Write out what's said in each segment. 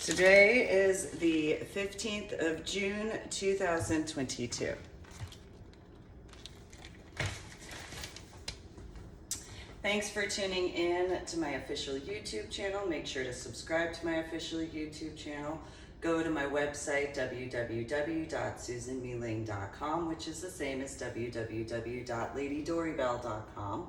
Today is the 15th of June, 2022. Thanks for tuning in to my official YouTube channel. Make sure to subscribe to my official YouTube channel. Go to my website, www.susanmealing.com, which is the same as www.ladydorybell.com.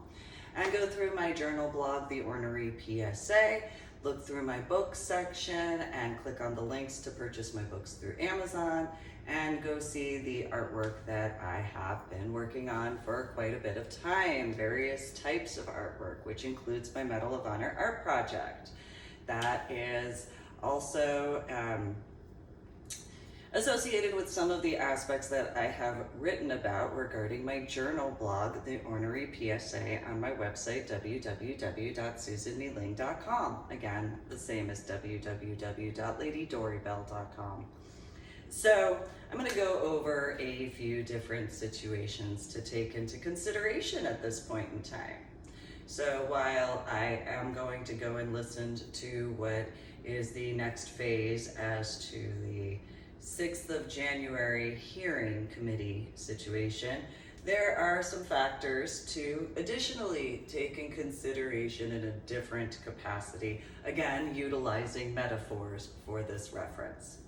And go through my journal blog, The Ornery PSA. Look through my books section and click on the links to purchase my books through Amazon, and go see the artwork that I have been working on for quite a bit of time. Various types of artwork, which includes my Medal of Honor art project. That is also associated with some of the aspects that I have written about regarding my journal blog, The Ornery PSA, on my website, www.susanmealing.com. Again, the same as www.ladydorybell.com. So I'm going to go over a few different situations to take into consideration at this point in time. So while I am going to go and listen to what is the next phase as to the 6th of January hearing committee situation, there are some factors to additionally take in consideration in a different capacity, again, utilizing metaphors for this reference.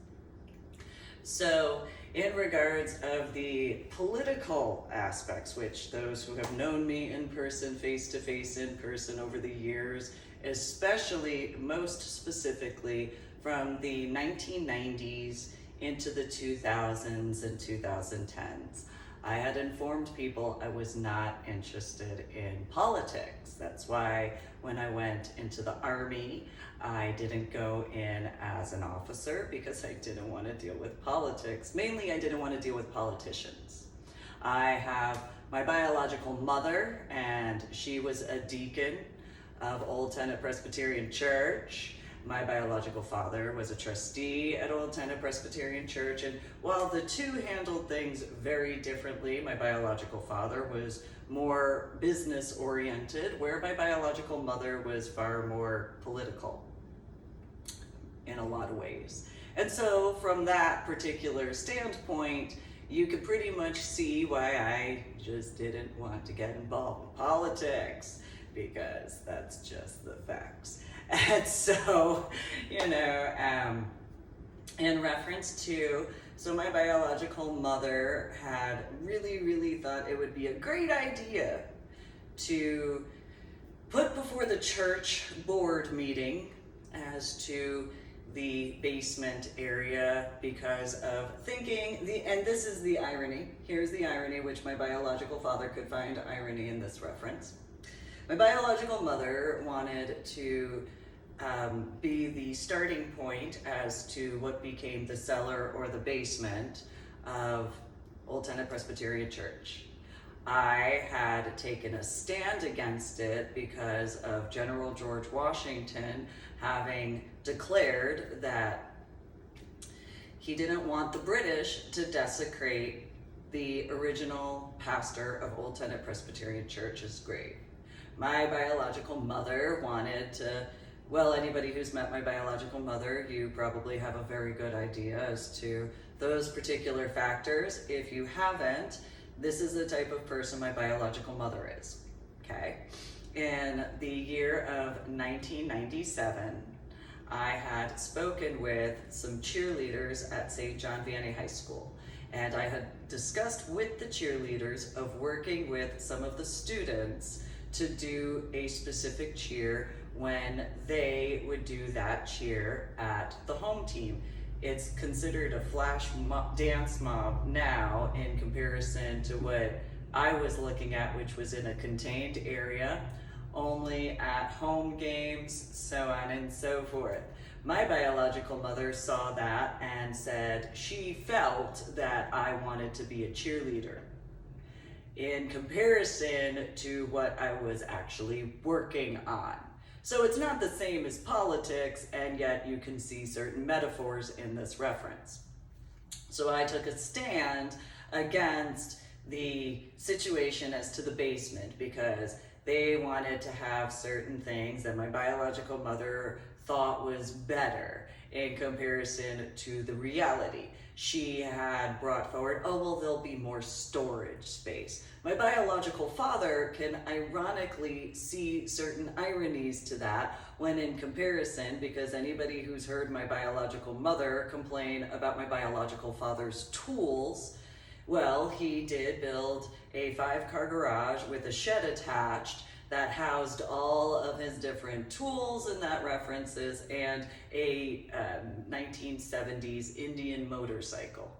So in regards of the political aspects, which those who have known me in person, face-to-face in person over the years, especially most specifically from the 1990s into the 2000s and 2010s. I had informed people I was not interested in politics. That's why when I went into the Army, I didn't go in as an officer because I didn't want to deal with politics. Mainly, I didn't want to deal with politicians. I have my biological mother, and she was a deacon of Old Tennent Presbyterian Church. My biological father was a trustee at Old Tennent Presbyterian Church, and while the two handled things very differently, my biological father was more business oriented, where my biological mother was far more political in a lot of ways. And so from that particular standpoint, you could pretty much see why I just didn't want to get involved in politics, because that's just the facts. And so, in reference to, so my biological mother had really thought it would be a great idea to put before the church board meeting as to the basement area, because of thinking, and this is the irony, here's the irony, which my biological father could find irony in this reference. My biological mother wanted to be the starting point as to what became the cellar or the basement of Old Tennent Presbyterian Church. I had taken a stand against it because of General George Washington having declared that he didn't want the British to desecrate the original pastor of Old Tennent Presbyterian Church's grave. My biological mother wanted to, well, anybody who's met my biological mother, you probably have a very good idea as to those particular factors. If you haven't, this is the type of person my biological mother is, okay? In the year of 1997, I had spoken with some cheerleaders at St. John Vianney High School, and I had discussed with the cheerleaders of working with some of the students to do a specific cheer when they would do that cheer at the home team. It's considered a flash dance mob now in comparison to what I was looking at, which was in a contained area, only at home games, so on and so forth. My biological mother saw that and said she felt that I wanted to be a cheerleader in comparison to what I was actually working on. So it's not the same as politics, and yet you can see certain metaphors in this reference. So I took a stand against the situation as to the basement because they wanted to have certain things that my biological mother thought was better in comparison to the reality. She had brought forward, oh, well, there'll be more storage space. My biological father can ironically see certain ironies to that when in comparison, because anybody who's heard my biological mother complain about my biological father's tools, well, he did build a 5-car garage with a shed attached that housed all of his different tools and that references, and a 1970s Indian motorcycle.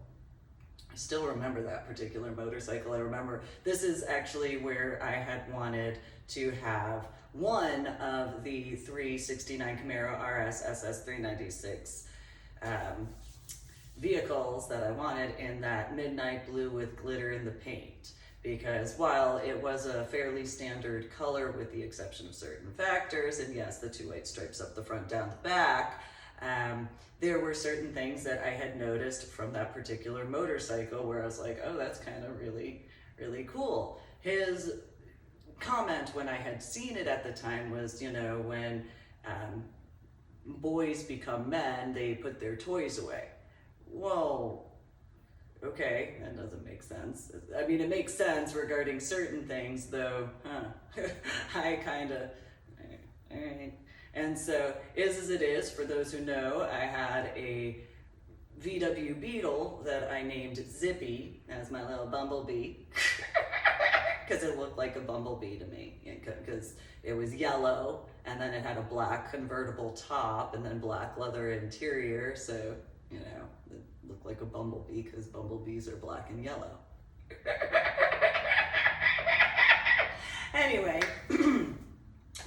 I still remember that particular motorcycle. I remember this is actually where I had wanted to have one of the 369 Camaro RS SS 396 vehicles that I wanted in that midnight blue with glitter in the paint. Because while it was a fairly standard color with the exception of certain factors, and yes, the 2 white stripes up the front, down the back, there were certain things that I had noticed from that particular motorcycle where I was like, oh, that's kind of really, really cool. His comment when I had seen it at the time was, when boys become men, they put their toys away. Whoa. Okay, that doesn't make sense. I mean, it makes sense regarding certain things, though, I kind of, all right. And so, is as it is, for those who know, I had a VW Beetle that I named Zippy as my little bumblebee, because it looked like a bumblebee to me, because it was yellow, and then it had a black convertible top, and then black leather interior, so, it looked like a bumblebee because bumblebees are black and yellow. Anyway,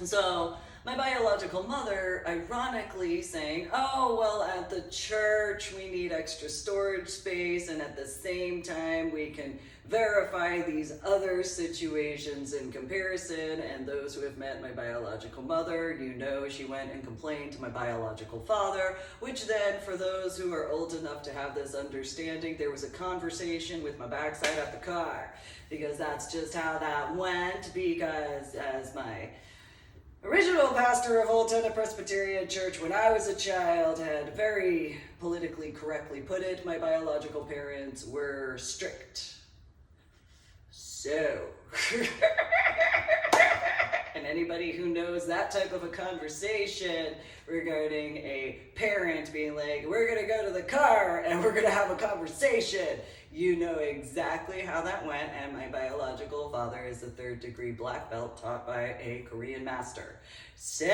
so my biological mother ironically saying, oh, well, at the church we need extra storage space, and at the same time we can verify these other situations in comparison. And those who have met my biological mother, she went and complained to my biological father, which then, for those who are old enough to have this understanding, there was a conversation with my backside of the car, because that's just how that went. Because as my original pastor of Old Tennent Presbyterian Church when I was a child had very politically correctly put it, my biological parents were strict. So, and anybody who knows that type of a conversation regarding a parent being like, we're going to go to the car and we're going to have a conversation, you know exactly how that went. And my biological father is a 3rd-degree black belt taught by a Korean master. So,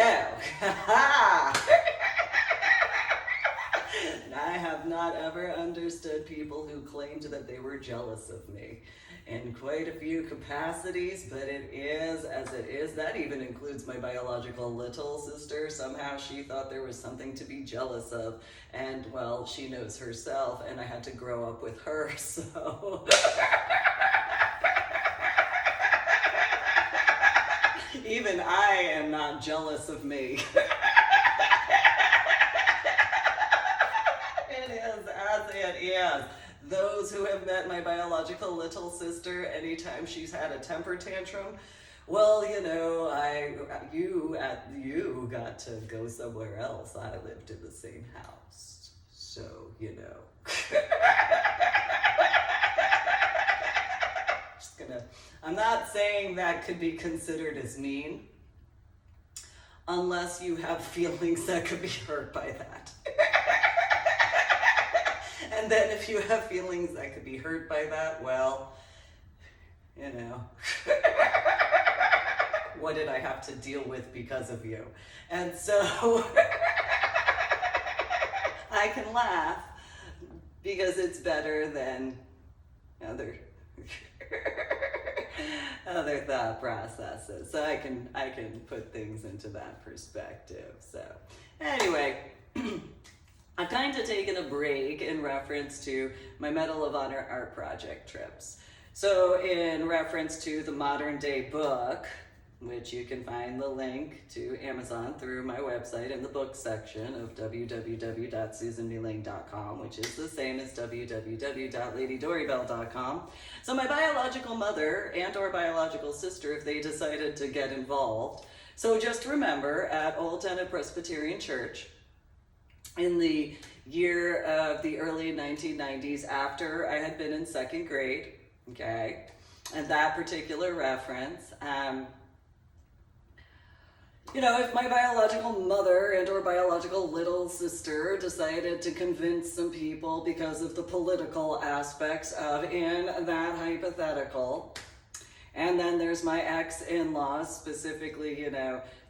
I have not ever understood people who claimed that they were jealous of me in quite a few capacities, but it is as it is. That even includes my biological little sister. Somehow she thought there was something to be jealous of, and well, she knows herself, and I had to grow up with her, so even I am not jealous of me. It is as it is. Those who have met my biological little sister, anytime she's had a temper tantrum, well, you got to go somewhere else. I lived in the same house, so, I'm not saying that could be considered as mean, unless you have feelings that could be hurt by that. And then if you have feelings that could be hurt by that, well, what did I have to deal with because of you? And so I can laugh because it's better than other thought processes. So I can put things into that perspective. So anyway, I've kind of taken a break in reference to my Medal of Honor art project trips. So in reference to the modern day book, which you can find the link to Amazon through my website in the book section of www.susanmulane.com, which is the same as www.ladydorybell.com. So my biological mother and or biological sister, if they decided to get involved, So just remember, at Old Tennent Presbyterian Church, in the year of the early 1990s, after I had been in second grade, okay, and that particular reference, if my biological mother and or biological little sister decided to convince some people because of the political aspects of in that hypothetical, and then there's my ex-in-laws, specifically,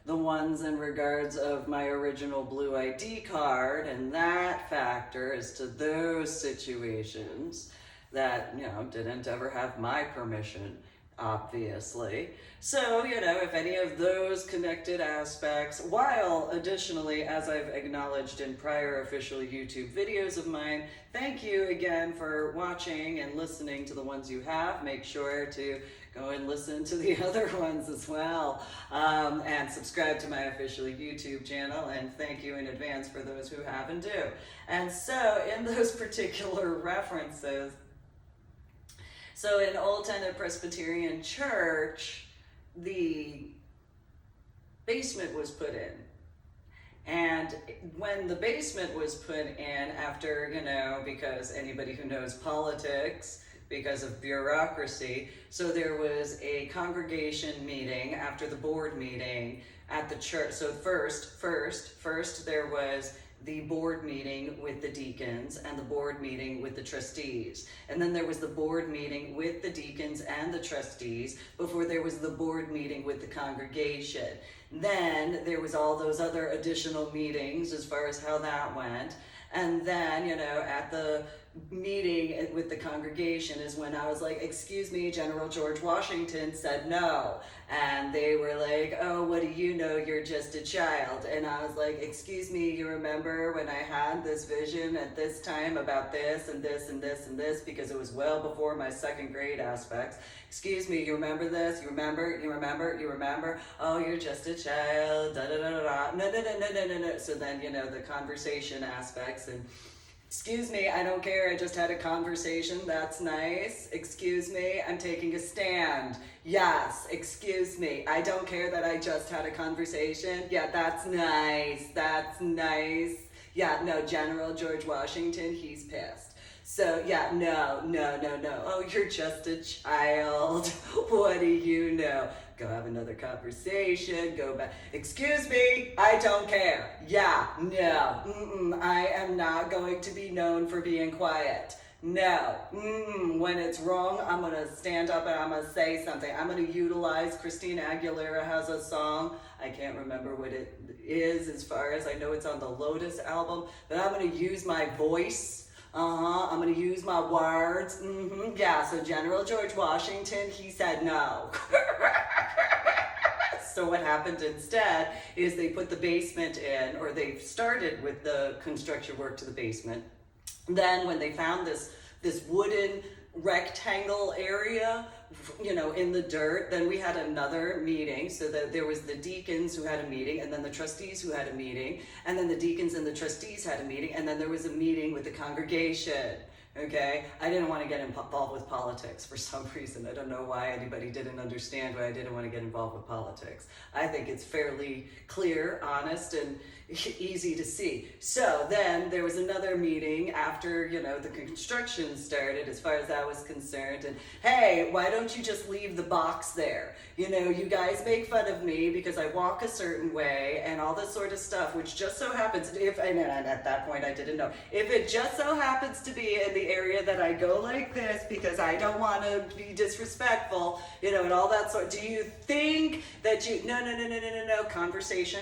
the ones in regards of my original blue ID card, and that factors to those situations that, didn't ever have my permission, obviously. So, if any of those connected aspects, while additionally, as I've acknowledged in prior official YouTube videos of mine, thank you again for watching and listening to the ones you have. Make sure to go and listen to the other ones as well, and subscribe to my official YouTube channel, and thank you in advance for those who have and do. And so, in those particular references, so in Old Tennent Presbyterian Church, the basement was put in. And when the basement was put in, after, because anybody who knows politics, because of bureaucracy, so there was a congregation meeting after the board meeting at the church. So first there was the board meeting with the deacons and the board meeting with the trustees. And then there was the board meeting with the deacons and the trustees before there was the board meeting with the congregation. Then there was all those other additional meetings as far as how that went. And then, at the meeting with the congregation is when I was like, excuse me, General George Washington said no. And they were like, oh, what do you know? You're just a child. And I was like, excuse me, you remember when I had this vision at this time about this and this and this and this, because it was well before my second grade aspects. Excuse me, you remember this? You remember? Oh, you're just a child, da da da da da. No. So then, the conversation aspects, and excuse me, I don't care, I just had a conversation, that's nice. Excuse me, I'm taking a stand. Yes, excuse me, I don't care that I just had a conversation. Yeah, that's nice. Yeah, no, General George Washington, he's pissed. So yeah, no. Oh, you're just a child. What do you know? Go have another conversation, go back. Excuse me, I don't care. Yeah, no, I am not going to be known for being quiet. No, when it's wrong, I'm going to stand up and I'm going to say something. I'm going to utilize, Christina Aguilera has a song, I can't remember what it is as far as I know it's on the Lotus album, but I'm going to use my voice. I'm going to use my words. Yeah, so General George Washington, he said no. So what happened instead is they put the basement in, or they started with the construction work to the basement. Then when they found this wooden rectangle area, in the dirt, then we had another meeting, so that there was the deacons who had a meeting, and then the trustees who had a meeting, and then the deacons and the trustees had a meeting, and then there was a meeting with the congregation. Okay, I didn't want to get involved with politics for some reason. I don't know why anybody didn't understand why I didn't want to get involved with politics. I think it's fairly clear, honest, and easy to see. So then there was another meeting after, the construction started, as far as that was concerned. And hey, why don't you just leave the box there? You guys make fun of me because I walk a certain way and all this sort of stuff, which just so happens, and at that point I didn't know, if it just so happens to be in the area that I go like this because I don't want to be disrespectful, and all that sort. Do you think that no, conversation.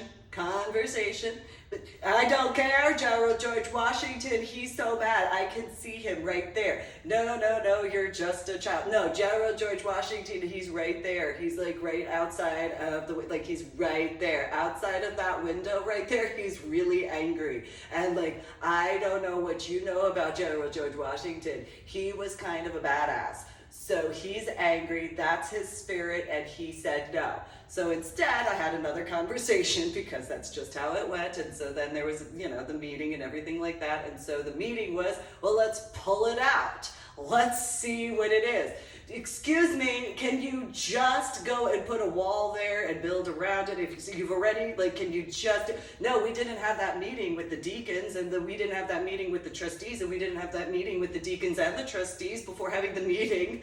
But I don't care, General George Washington, he's so bad. I can see him right there. No, you're just a child. No, General George Washington, he's right there. He's like right outside of he's right there. Outside of that window right there, he's really angry. And I don't know what you know about General George Washington. He was kind of a badass. So he's angry, that's his spirit, and he said no. So instead, I had another conversation because that's just how it went. And so then there was, the meeting and everything like that. And so the meeting was, well, let's pull it out. Let's see what it is. Excuse me, can you just go and put a wall there and build around it? If you've already, can you just... No, we didn't have that meeting with the deacons, and we didn't have that meeting with the trustees, and we didn't have that meeting with the deacons and the trustees before having the meeting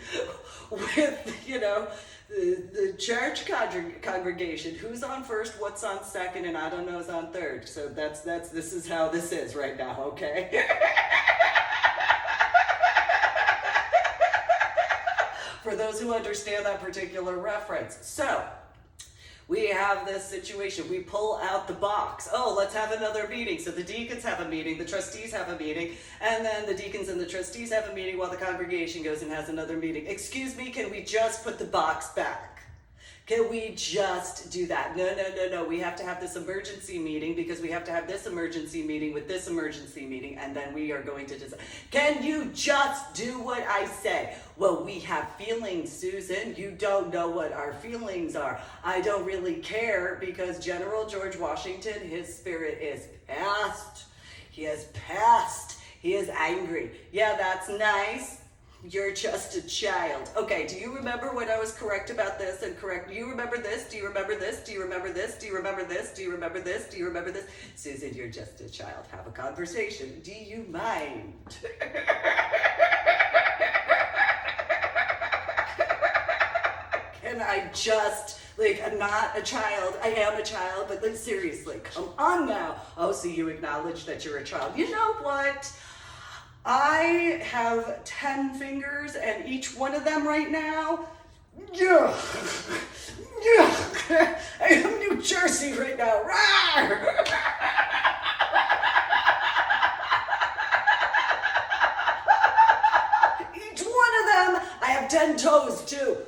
with, the church congregation. Who's on first, what's on second, and I don't know who's on third. So this is how this is right now, okay? For those who understand that particular reference. So, we have this situation. We pull out the box. Oh, let's have another meeting. So the deacons have a meeting, the trustees have a meeting, and then the deacons and the trustees have a meeting while the congregation goes and has another meeting. Excuse me, can we just put the box back? Can we just do that? No. We have to have this emergency meeting because we have to have this emergency meeting with this emergency meeting, and then we are going to decide. Can you just do what I say? Well, we have feelings, Susan. You don't know what our feelings are. I don't really care because General George Washington, his spirit is past. He is past. He is angry. Yeah, that's nice. You're just a child. Okay, do you remember when I was correct about this and correct? Do you remember this? Do you remember this? Do you remember this? Do you remember this? Do you remember this? Do you remember this? Susan, you're just a child. Have a conversation. Do you mind? Can I just, I'm not a child. I am a child, but seriously, come on now. Oh, so you acknowledge that you're a child. You know what? I have 10 fingers, and each one of them right now, I am New Jersey right now. Each one of them, I have 10 toes too.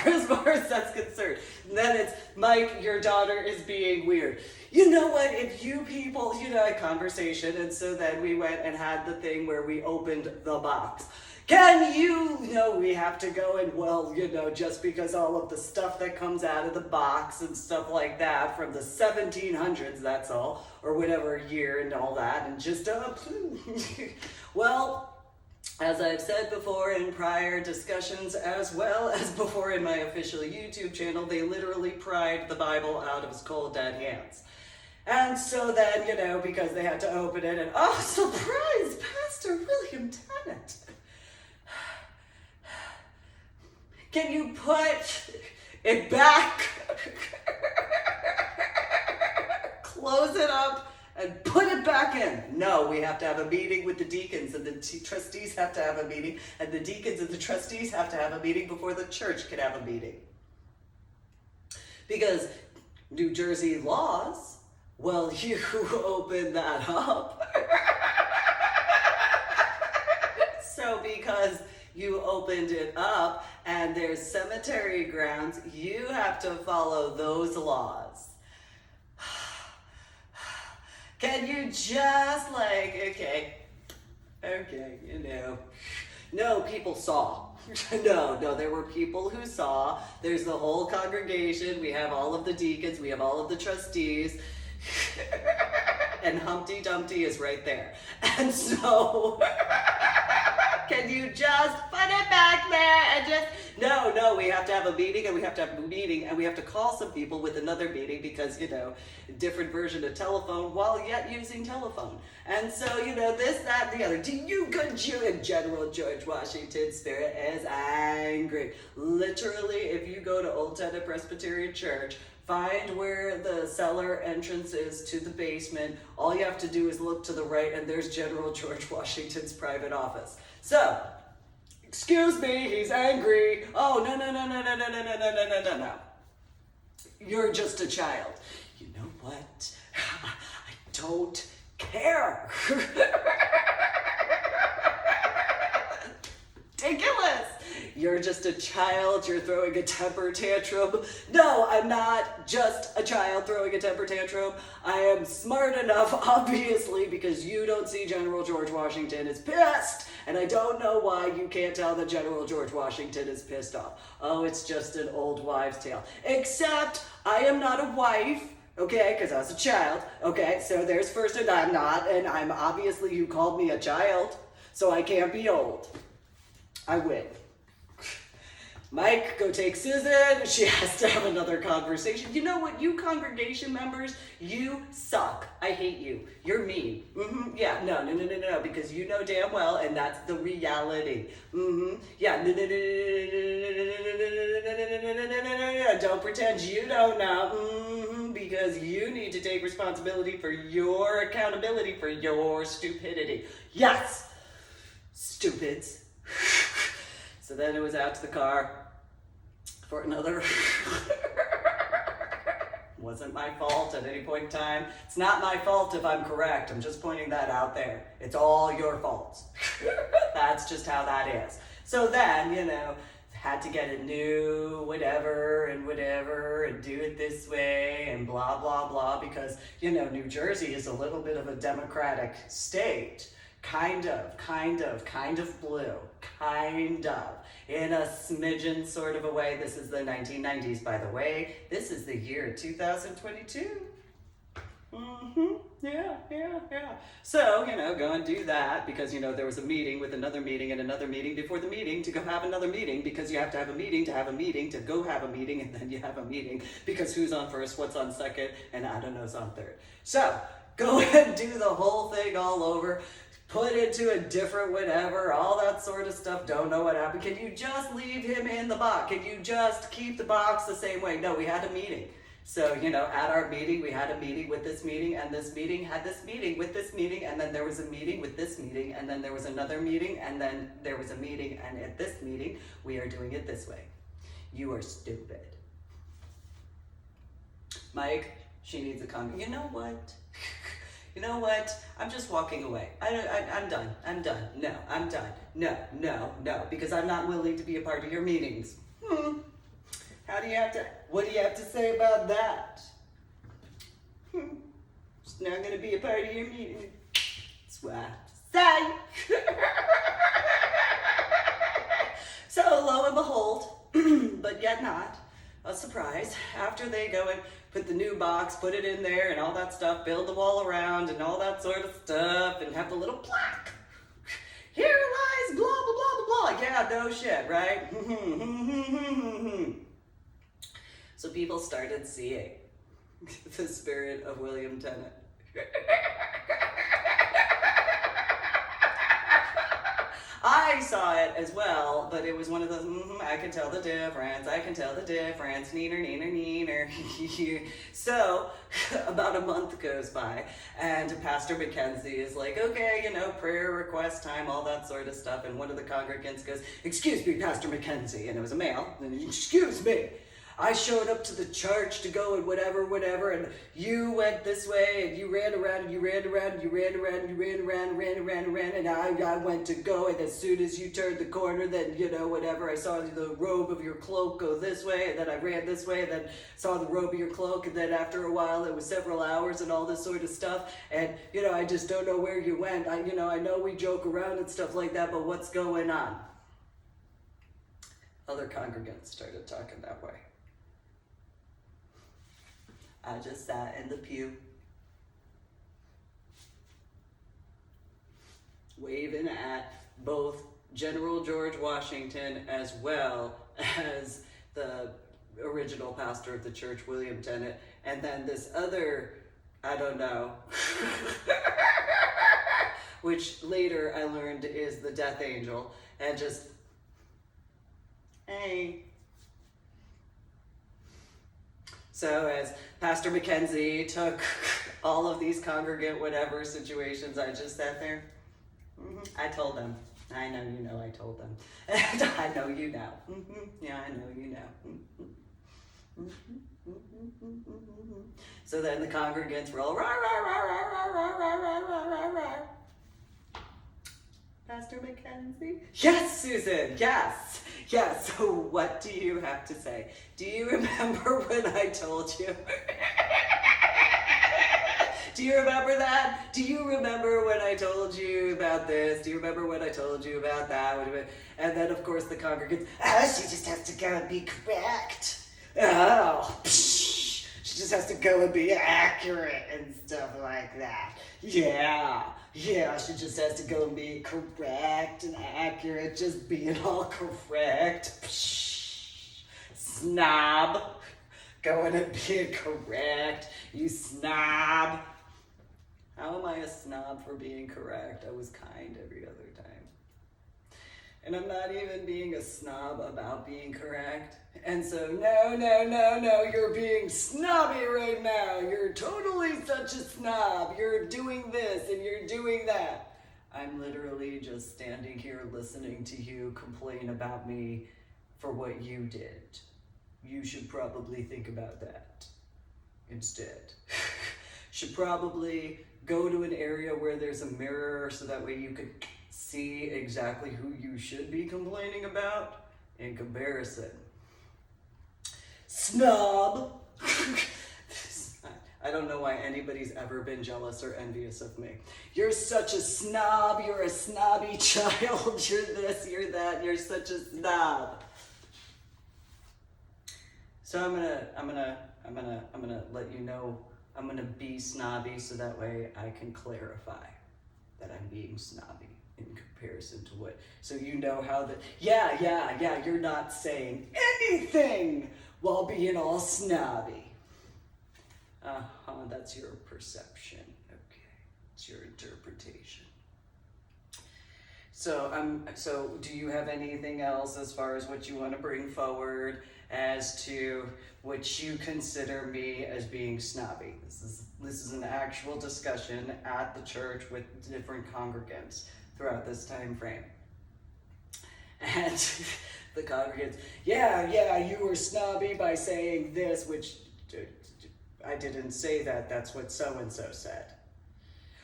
As far as that's concerned. And then it's, Mike, your daughter is being weird. You know what, if you people, a conversation, and so then we went and had the thing where we opened the box. Can you, we have to go and, just because all of the stuff that comes out of the box and stuff like that from the 1700s, that's all, or whatever year and all that, and just, well, as I've said before in prior discussions, as well as before in my official YouTube channel, they literally pried the Bible out of his cold dead hands. And so then, because they had to open it and, oh, surprise, Pastor William Tennant. Can you put it back? Close it up and put it back in. No, we have to have a meeting with the deacons, and the trustees have to have a meeting, and the deacons and the trustees have to have a meeting before the church can have a meeting. Because New Jersey laws, well, you open that up. So because you opened it up and there's cemetery grounds, you have to follow those laws. Can you just okay, No, people saw. No, there were people who saw. There's the whole congregation. We have all of the deacons. We have all of the trustees. And Humpty Dumpty is right there. And so, can you just put it back there and just... No, we have to have a meeting, and we have to have a meeting, and we have to call some people with another meeting because, different version of telephone while yet using telephone. And so, this, that, and the other. Do you good Jew? And General George Washington's spirit is angry. Literally, if you go to Old Tennent Presbyterian Church, find where the cellar entrance is to the basement. All you have to do is look to the right, and there's General George Washington's private office. So, excuse me, he's angry. Oh, no. You're just a child. You know what? I don't care. Ridiculous. You're just a child, you're throwing a temper tantrum. No, I'm not just a child throwing a temper tantrum. I am smart enough, obviously, because you don't see General George Washington is pissed. And I don't know why you can't tell that General George Washington is pissed off. Oh, it's just an old wives' tale. Except, I am not a wife. Okay, because I was a child. Okay, so there's first, and I'm not, and I'm obviously, you called me a child, so I can't be old. I win. Mike, go take Susan. She has to have another conversation. You know what? You congregation members, you suck. I hate you. You're mean. Yeah, no, because you know damn well, and that's the reality. Yeah, no, don't pretend you don't know. Because you need to take responsibility for your accountability for your stupidity. Yes, stupids. So then it was out to the car for another. Wasn't my fault at any point in time. It's not my fault if I'm correct. I'm just pointing that out there. It's all your fault. That's just how that is. So then, had to get a new whatever and do it this way and blah, blah, blah, because, New Jersey is a little bit of a democratic state. Kind of blue, in a smidgen sort of a way. This is the 1990s, by the way. This is the year 2022. Yeah. So, go and do that because, there was a meeting with another meeting and another meeting before the meeting to go have another meeting because you have to have a meeting to have a meeting to go have a meeting and then you have a meeting because who's on first, what's on second, and I don't know's on third. So, go and do the whole thing all over. Put into a different whatever, all that sort of stuff, don't know what happened. Can you just leave him in the box? Can you just keep the box the same way? No, we had a meeting. So, at our meeting, we had a meeting with this meeting, and this meeting had this meeting with this meeting, and then there was a meeting with this meeting, and then there was another meeting, and then there was a meeting, and at this meeting, we are doing it this way. You are stupid. Mike, she needs a comment. You know what? You know what? I'm just walking away. I'm done. No, I'm done. No, because I'm not willing to be a part of your meetings. What do you have to say about that? Just not going to be a part of your meeting. That's what I have to say. So lo and behold, but yet not, a surprise, after they go and put the new box, put it in there and all that stuff, build the wall around and all that sort of stuff and have the little plaque. Here lies blah, blah, blah, blah, blah. Yeah, no shit, right? So people started seeing the spirit of William Tennent. I saw it as well, but it was one of those, I can tell the difference, neener. So, about a month goes by, and Pastor Mackenzie is like, okay, prayer request time, all that sort of stuff, and one of the congregants goes, excuse me, Pastor Mackenzie, and it was a male, and excuse me. I showed up to the church to go and whatever, and you went this way, and you ran around, and I went to go, and as soon as you turned the corner, then, I saw the robe of your cloak go this way, and then I ran this way, and then saw the robe of your cloak, and then after a while, it was several hours and all this sort of stuff, and, I just don't know where you went. I know we joke around and stuff like that, but what's going on? Other congregants started talking that way. I just sat in the pew, waving at both General George Washington as well as the original pastor of the church, William Tennent, and then this other, I don't know, which later I learned is the death angel, and just, hey. So as Pastor Mackenzie took all of these congregant whatever situations, I just sat there. I told them. I know you know I told them. And I know you know. Yeah, I know you know. So then the congregants were all rah, rah, rah, rah, rah, rah, rah, rah, rah, rah, rah. Pastor Mackenzie? Yes, Susan, yes. So what do you have to say? Do you remember when I told you? Do you remember that? Do you remember when I told you about this? Do you remember when I told you about that? And then, of course, the congregants, she just has to go and be correct. She just has to go and be accurate and stuff like that. Yeah. Yeah, she just has to go and be correct and accurate, just being all correct. Psh, snob. Going and being correct, you snob. How am I a snob for being correct? I was kind every other time. And I'm not even being a snob about being correct. And so, no, you're being snobby right now. You're totally such a snob. You're doing this and you're doing that. I'm literally just standing here listening to you complain about me for what you did. You should probably think about that instead. Should probably go to an area where there's a mirror so that way you could see exactly who you should be complaining about in comparison. Snob! I don't know why anybody's ever been jealous or envious of me. You're such a snob, you're a snobby child, you're this, you're that, you're such a snob. So I'm gonna let you know, I'm gonna be snobby so that way I can clarify that I'm being snobby in comparison to what, so you know how the, yeah, you're not saying anything while being all snobby. That's your perception, okay, it's your interpretation. So do you have anything else as far as what you want to bring forward as to what you consider me as being snobby? This is an actual discussion at the church with different congregants throughout this time frame. And the congregants, yeah, you were snobby by saying this, which I didn't say that, that's what so-and-so said.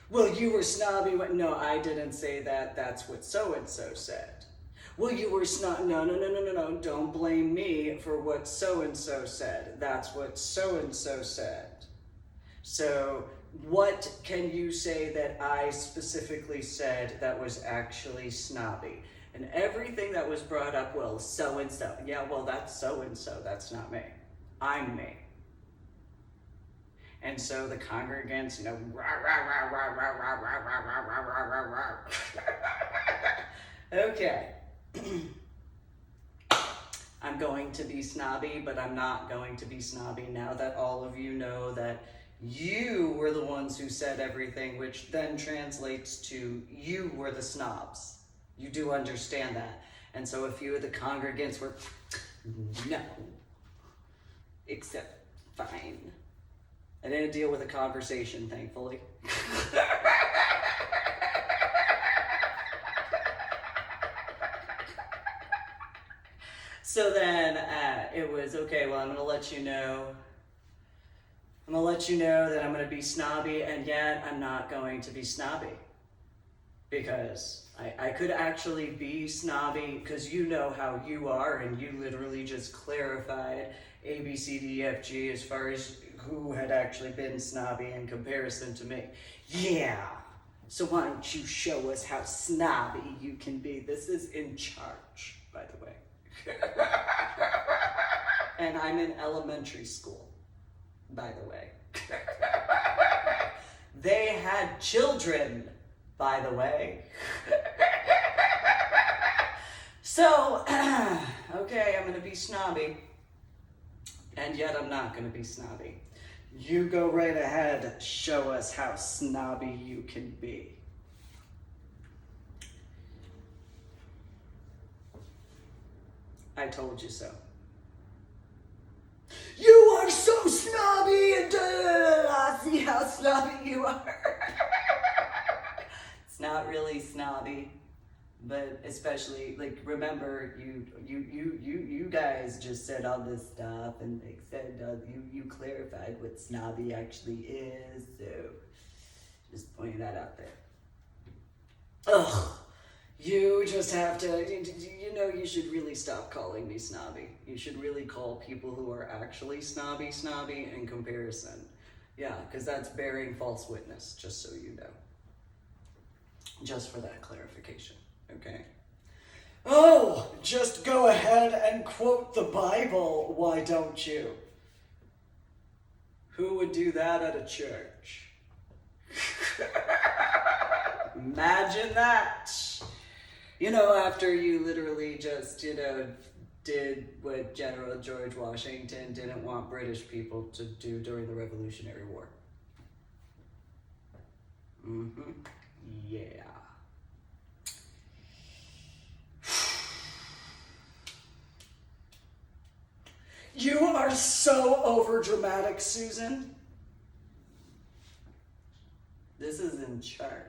Well, you were snobby when, no, I didn't say that, that's what so-and-so said. Well, you were no, don't blame me for what so-and-so said. That's what so-and-so said. So what can you say that I specifically said that was actually snobby? And everything that was brought up, well, so-and-so. Yeah, well, that's so-and-so, that's not me. I'm me. And so the congregants, rah, rah, rah, rah, rah, rah, rah, rah, rah, rah, rah, rah, rah. Okay. I'm going to be snobby, but I'm not going to be snobby now that all of you know that you were the ones who said everything, which then translates to you were the snobs. You do understand that. And so a few of the congregants were, no, except fine. I didn't deal with a conversation, thankfully. So then it was, okay, well, I'm going to let you know. I'm going to let you know that I'm going to be snobby, and yet I'm not going to be snobby. Because I could actually be snobby, because you know how you are, and you literally just clarified A, B, C, D, F, G as far as who had actually been snobby in comparison to me. Yeah, so why don't you show us how snobby you can be? This is in charge, by the way. And I'm in elementary school, by the way. They had children, by the way. So, okay, I'm gonna be snobby, and yet I'm not gonna be snobby. You go right ahead, show us how snobby you can be. I told you so. You are so snobby, and see how snobby you are. It's not really snobby, but especially, like, remember, you guys just said all this stuff, and they said you clarified what snobby actually is, so just pointing that out there. Ugh. You just have to, you should really stop calling me snobby. You should really call people who are actually snobby in comparison. Yeah, because that's bearing false witness, just so you know. Just for that clarification, okay? Oh, just go ahead and quote the Bible, why don't you? Who would do that at a church? Imagine that. You know, after you literally just, did what General George Washington didn't want British people to do during the Revolutionary War. Yeah. You are so overdramatic, Susan. This is in church.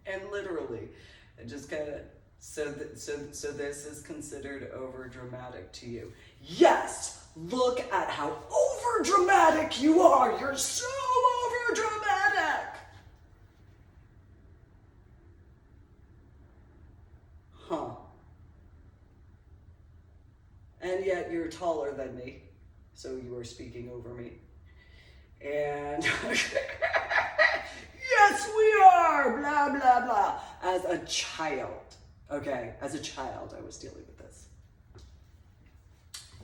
And literally, it just kind of, so this is considered overdramatic to you. Yes, look at how overdramatic you are. You're so overdramatic. Huh. And yet you're taller than me, so you are speaking over me. And yes, we are, blah, blah, blah. As a child, okay, as a child, I was dealing with this.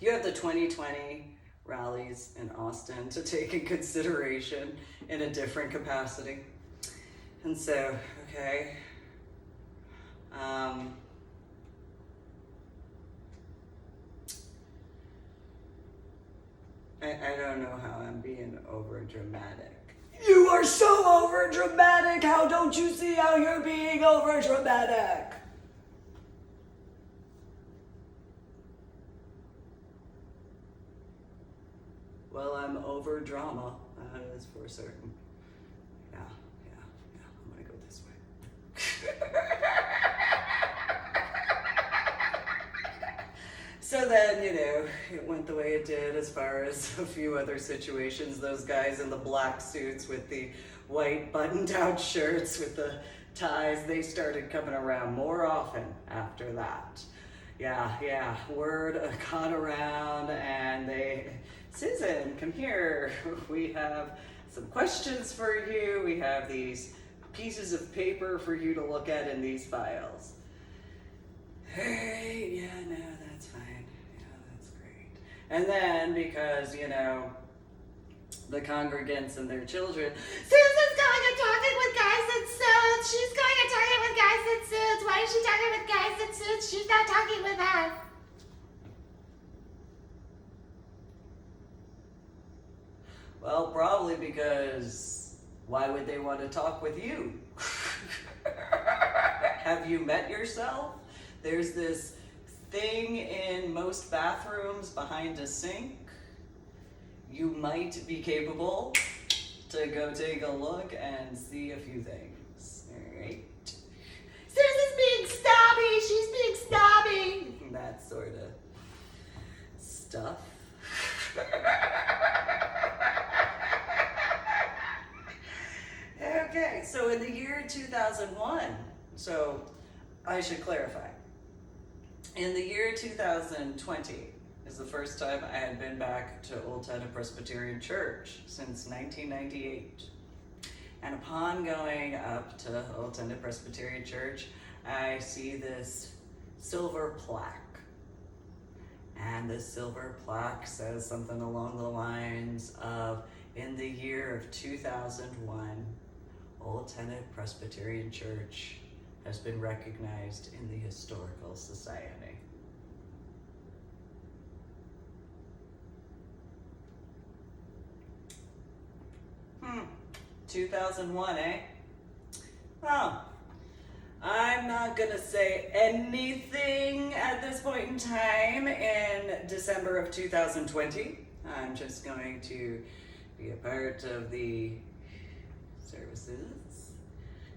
You have the 2020 rallies in Austin to take in consideration in a different capacity. And so, okay, I don't know how I'm being over dramatic. You are so over dramatic. How don't you see how you're being over dramatic? Well, I'm over drama. That is for certain. Yeah. I'm gonna go this way. So then, it went the way it did as far as a few other situations. Those guys in the black suits with the white button-down shirts with the ties, they started coming around more often after that. Yeah, word got around and Susan, come here. We have some questions for you. We have these pieces of paper for you to look at in these files. Hey, yeah, no, that's fine. And then, because, the congregants and their children, Susan's going and talking with guys in suits. She's going and talking with guys in suits. Why is she talking with guys in suits? She's not talking with us. Well, probably because why would they want to talk with you? Have you met yourself? There's this thing in most bathrooms behind a sink. You might be capable to go take a look and see a few things. All right. Susan's being snobby. She's being snobby. That sort of stuff. Okay, so in the year 2001, so I should clarify. In the year 2020 is the first time I had been back to Old Tennent Presbyterian Church since 1998. And upon going up to Old Tennent Presbyterian Church, I see this silver plaque. And this silver plaque says something along the lines of, in the year of 2001, Old Tennent Presbyterian Church has been recognized in the Historical Society. 2001, eh? Well, I'm not gonna say anything at this point in time in December of 2020. I'm just going to be a part of the services.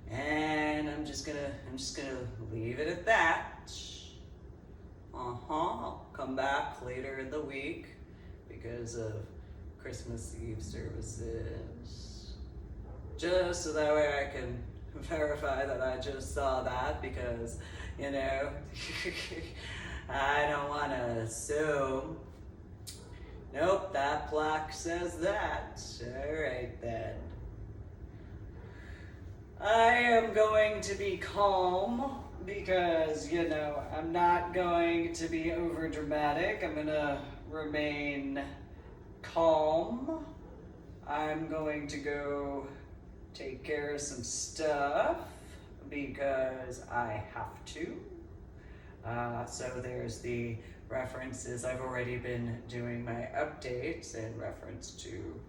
And I'm just gonna leave it at that. I'll come back later in the week because of Christmas Eve services. Just so that way I can verify that I just saw that, because, you know, I don't want to assume. Nope, that plaque says that. All right then. I am going to be calm because, you know, I'm not going to be over dramatic. I'm going to remain calm. I'm going to go take care of some stuff because I have to. So there's the references. I've already been doing my updates in reference to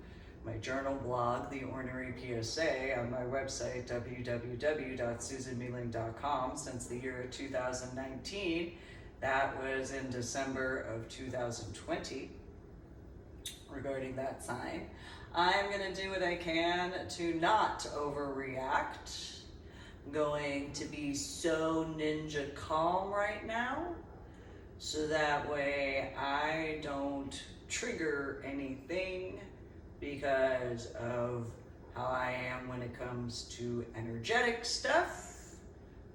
my journal blog, The Ornery PSA, on my website, www.susanmealing.com, since the year 2019. That was in December of 2020, regarding that sign. I'm going to do what I can to not overreact. I'm going to be so ninja calm right now, so that way I don't trigger anything because of how I am when it comes to energetic stuff.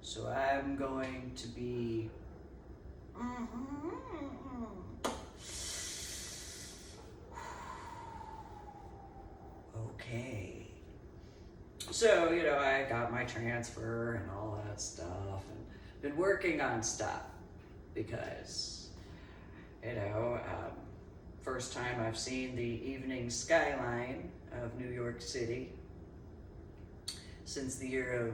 So I'm going to be okay. So, I got my transfer and all that stuff and been working on stuff because, first time I've seen the evening skyline of New York City since the year of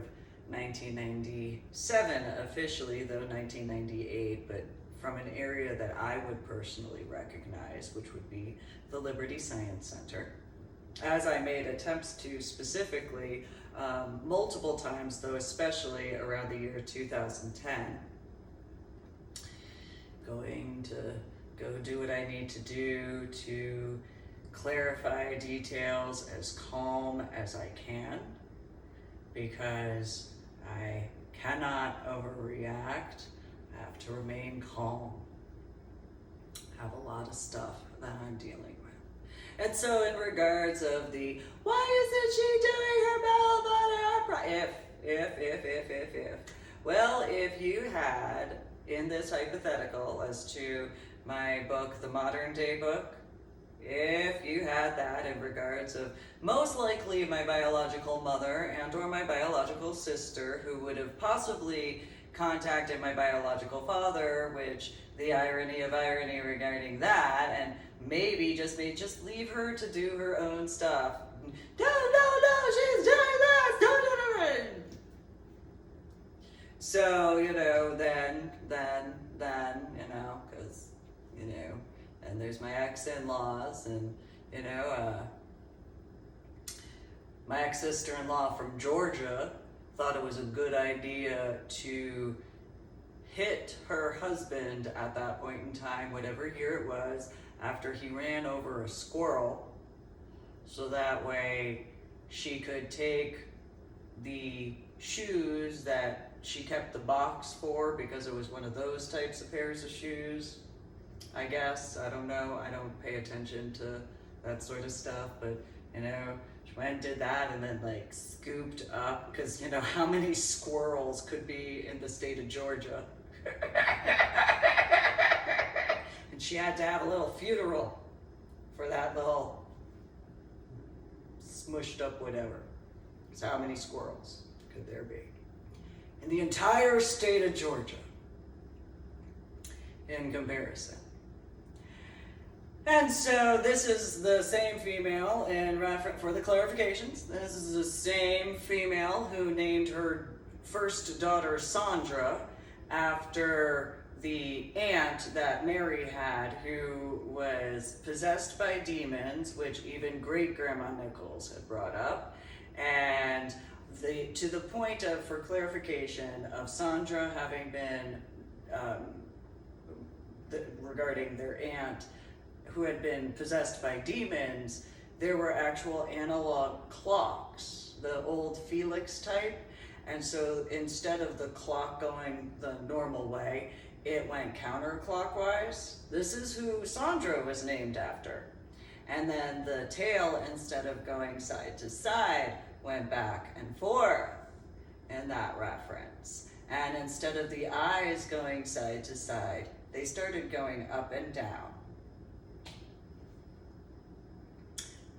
1997 officially, though 1998, but from an area that I would personally recognize, which would be the Liberty Science Center. As I made attempts to specifically multiple times, though especially around the year 2010, going to go do what I need to do to clarify details as calm as I can, because I cannot overreact. I have to remain calm. I have a lot of stuff that I'm dealing with. And so in regards of the, why isn't she doing her Belvedere? If. Well, if you had, in this hypothetical as to my book, The Modern Day Book, if you had that in regards of most likely my biological mother and or my biological sister, who would have possibly contacted my biological father, which the irony of irony regarding that, and maybe just leave her to do her own stuff. No, she's doing this, don't do it. So, then, because, and there's my ex-in-laws, and, my ex-sister-in-law from Georgia thought it was a good idea to hit her husband at that point in time, whatever year it was, after he ran over a squirrel, so that way she could take the shoes that she kept the box for, because it was one of those types of pairs of shoes, I guess. I don't know. I don't pay attention to that sort of stuff, but, she went and did that and then, scooped up, because, how many squirrels could be in the state of Georgia? And she had to have a little funeral for that little smushed up whatever. So how many squirrels could there be in the entire state of Georgia in comparison? And so this is the same female, and for the clarifications, this is the same female who named her first daughter Sandra after the aunt that Mary had, who was possessed by demons, which even great-grandma Nichols had brought up. And to the point of, for clarification, of Sandra having been, regarding their aunt, who had been possessed by demons, there were actual analog clocks, the old Felix type. And so instead of the clock going the normal way, it went counterclockwise. This is who Sandra was named after. And then the tail, instead of going side to side, went back and forth in that reference. And instead of the eyes going side to side, they started going up and down.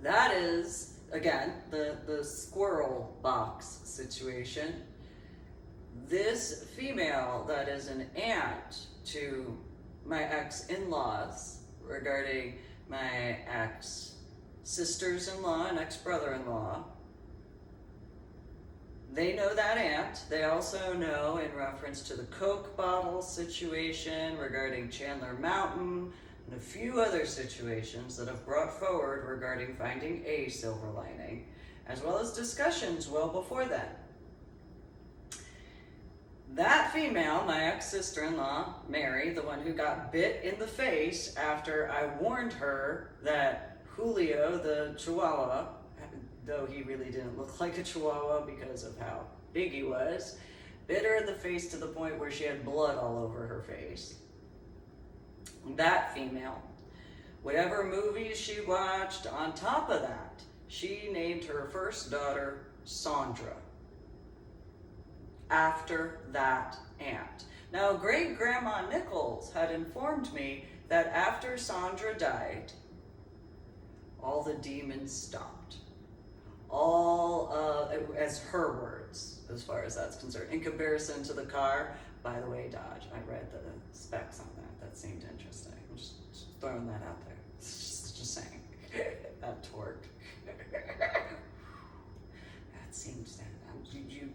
That is, again, the squirrel box situation. This female that is an aunt to my ex-in-laws regarding my ex sisters-in-law and ex-brother-in-law. They know that aunt. They also know, in reference to the Coke bottle situation regarding Chandler Mountain, and a few other situations that have brought forward regarding finding a silver lining, as well as discussions well before that. That female, my ex-sister-in-law, Mary, the one who got bit in the face after I warned her that Julio, the Chihuahua, though he really didn't look like a Chihuahua because of how big he was, bit her in the face to the point where she had blood all over her face. That female, whatever movies she watched, on top of that, she named her first daughter Sandra, after that aunt. Now, great-grandma Nichols had informed me that after Sandra died, all the demons stopped. As her words, as far as that's concerned. In comparison to the car, by the way, Dodge, I read the specs on that. That seemed interesting. I'm just throwing that out there. Just saying. That torque. That seems,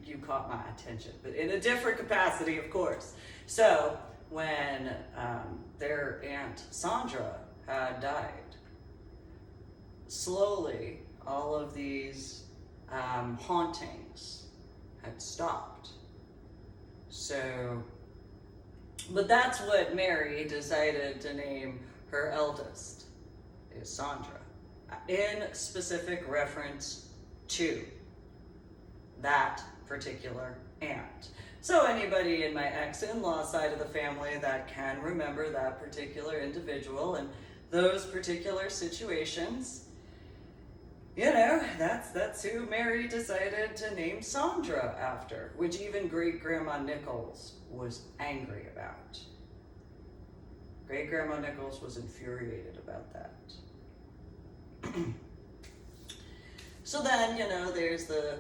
you caught my attention, but in a different capacity, of course. So, when their aunt Sandra had died, slowly, all of these hauntings had stopped. So, but that's what Mary decided to name her eldest, is Sandra, in specific reference to that particular aunt. So anybody in my ex-in-law side of the family that can remember that particular individual and those particular situations, you know, that's who Mary decided to name Sandra after, which even great-grandma Nichols was angry about. Great-grandma Nichols was infuriated about that. So then, you know, there's the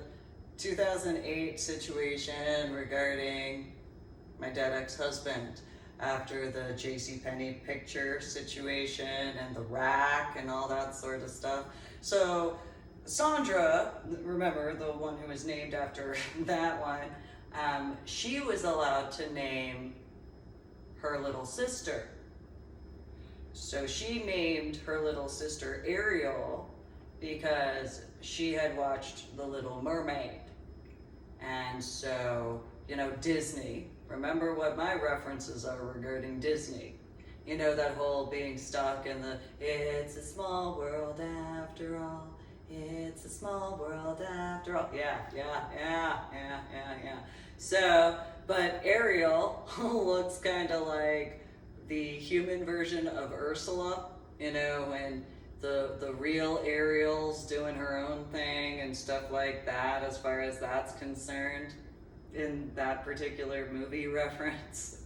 2008 situation regarding my dead ex-husband after the JCPenney picture situation and the rack and all that sort of stuff. So Sandra, remember the one who was named after that one, she was allowed to name her little sister. So she named her little sister Ariel because she had watched The Little Mermaid. And so, you know, Disney, remember what my references are regarding Disney. You know, that whole being stuck in the, it's a small world after all, it's a small world after all. Yeah. So, but Ariel looks kind of like the human version of Ursula, you know, and the real Ariel's doing her own thing and stuff like that as far as that's concerned in that particular movie reference.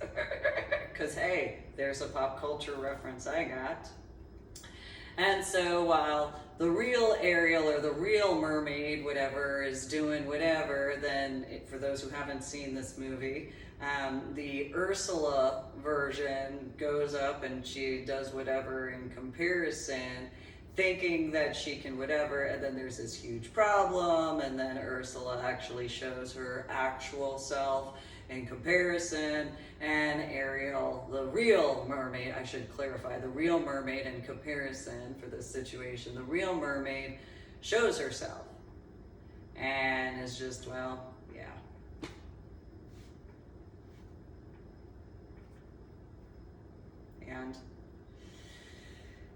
Because, hey, there's a pop culture reference I got. And so while the real Ariel or the real mermaid, whatever, is doing whatever, then for those who haven't seen this movie, the Ursula version goes up and she does whatever in comparison, thinking that she can whatever, and then there's this huge problem, and then Ursula actually shows her actual self in comparison, and Ariel, the real mermaid, I should clarify, the real mermaid in comparison for this situation, the real mermaid shows herself, and is just, well, yeah.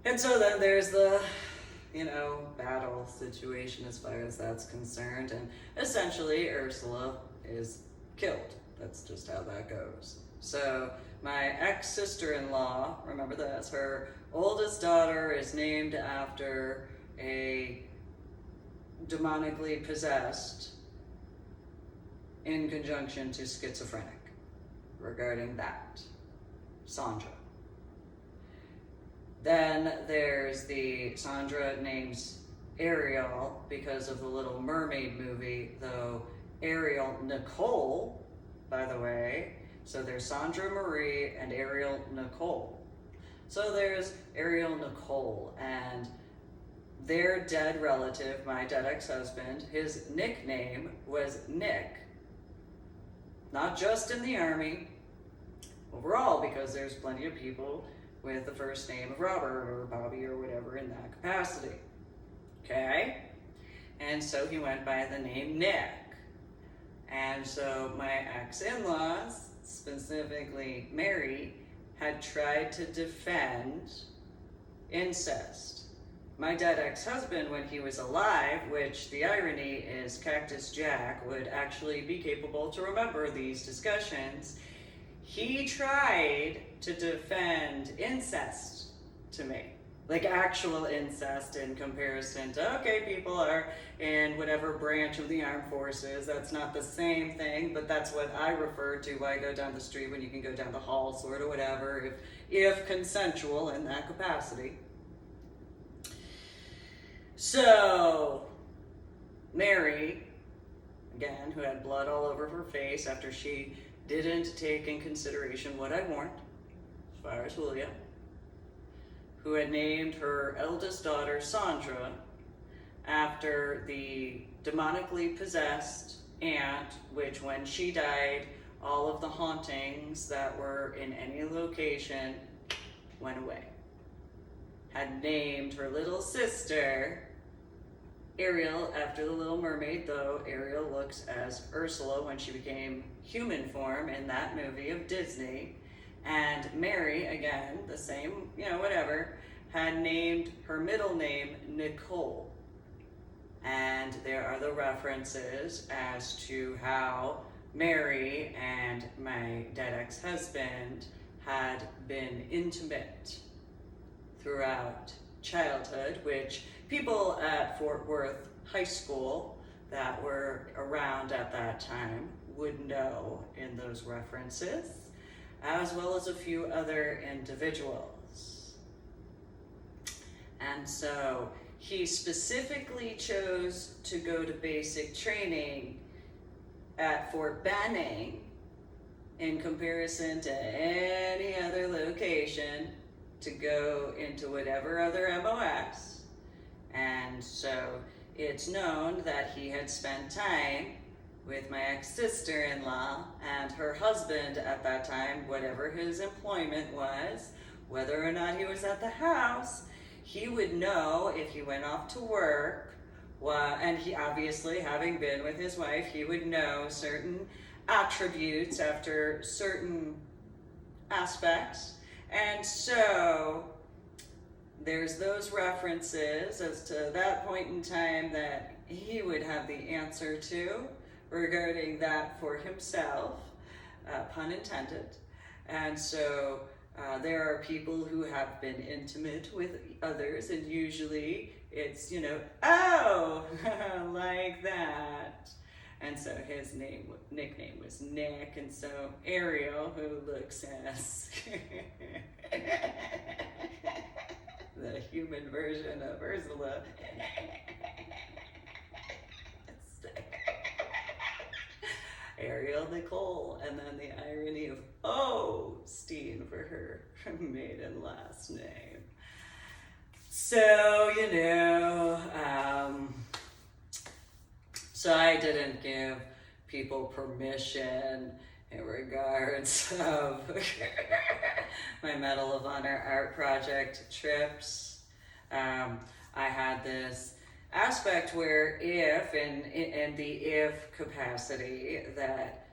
And so then there's the, you know, battle situation as far as that's concerned, and essentially Ursula is killed. That's just how that goes. So my ex-sister-in-law, remember this, her oldest daughter is named after a demonically possessed in conjunction to schizophrenic regarding that, Sandra. Then there's the Sandra names Ariel because of the Little Mermaid movie, though Ariel Nicole, by the way, so there's Sandra Marie and Ariel Nicole. So there's Ariel Nicole, and their dead relative, my dead ex-husband, his nickname was Nick. Not just in the Army, overall, because there's plenty of people with the first name of Robert or Bobby or whatever in that capacity. Okay? And so he went by the name Nick. And so my ex-in-laws, specifically Mary, had tried to defend incest. My dead ex-husband, when he was alive, which the irony is Cactus Jack would actually be capable to remember these discussions, he tried to defend incest to me. Like actual incest in comparison to, okay, people are in whatever branch of the armed forces. That's not the same thing, but that's what I refer to when I go down the street when you can go down the hall, sort of whatever, if consensual in that capacity. So, Mary, again, who had blood all over her face after she didn't take in consideration what I warned, as far as Julia, who had named her eldest daughter Sandra after the demonically possessed aunt, which when she died, all of the hauntings that were in any location went away. Had named her little sister Ariel after the Little Mermaid, though Ariel looks as Ursula when she became human form in that movie of Disney. And Mary, again, the same, whatever, had named her middle name Nicole. And there are the references as to how Mary and my dead ex-husband had been intimate throughout childhood, which people at Fort Worth High School that were around at that time would know in those references, as well as a few other individuals. And so he specifically chose to go to basic training at Fort Benning in comparison to any other location to go into whatever other MOS. And so it's known that he had spent time with my ex-sister-in-law and her husband at that time, whatever his employment was, whether or not he was at the house, he would know if he went off to work, and he obviously, having been with his wife, he would know certain attributes after certain aspects. And so there's those references as to that point in time that he would have the answer to regarding that for himself, pun intended. And so there are people who have been intimate with others, and usually it's, oh, like that. And so his nickname was Nick, and so Ariel, who looks as the human version of Ursula, Ariel Nicole, and then the irony of Osteen for her maiden last name. So, so I didn't give people permission in regards of my Medal of Honor art project trips. I had this aspect where if, in the if capacity, that,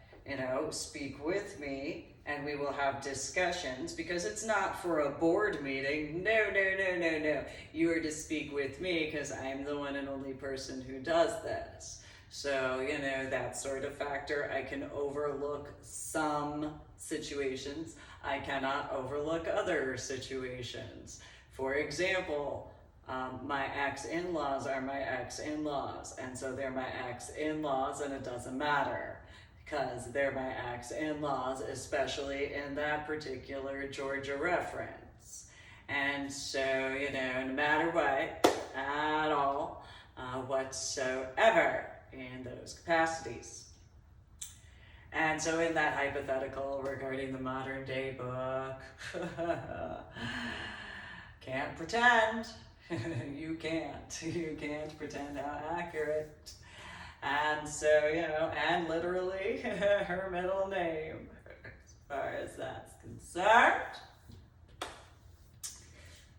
speak with me and we will have discussions, because it's not for a board meeting. No. You are to speak with me because I'm the one and only person who does this. So, that sort of factor. I can overlook some situations. I cannot overlook other situations. For example, my ex-in-laws are my ex-in-laws, and so they're my ex-in-laws, and it doesn't matter because they're my ex-in-laws, especially in that particular Georgia reference. And so, no matter what, at all, whatsoever, in those capacities. And so in that hypothetical regarding the modern day book, can't pretend You can't pretend how accurate. And so, and literally her middle name, as far as that's concerned.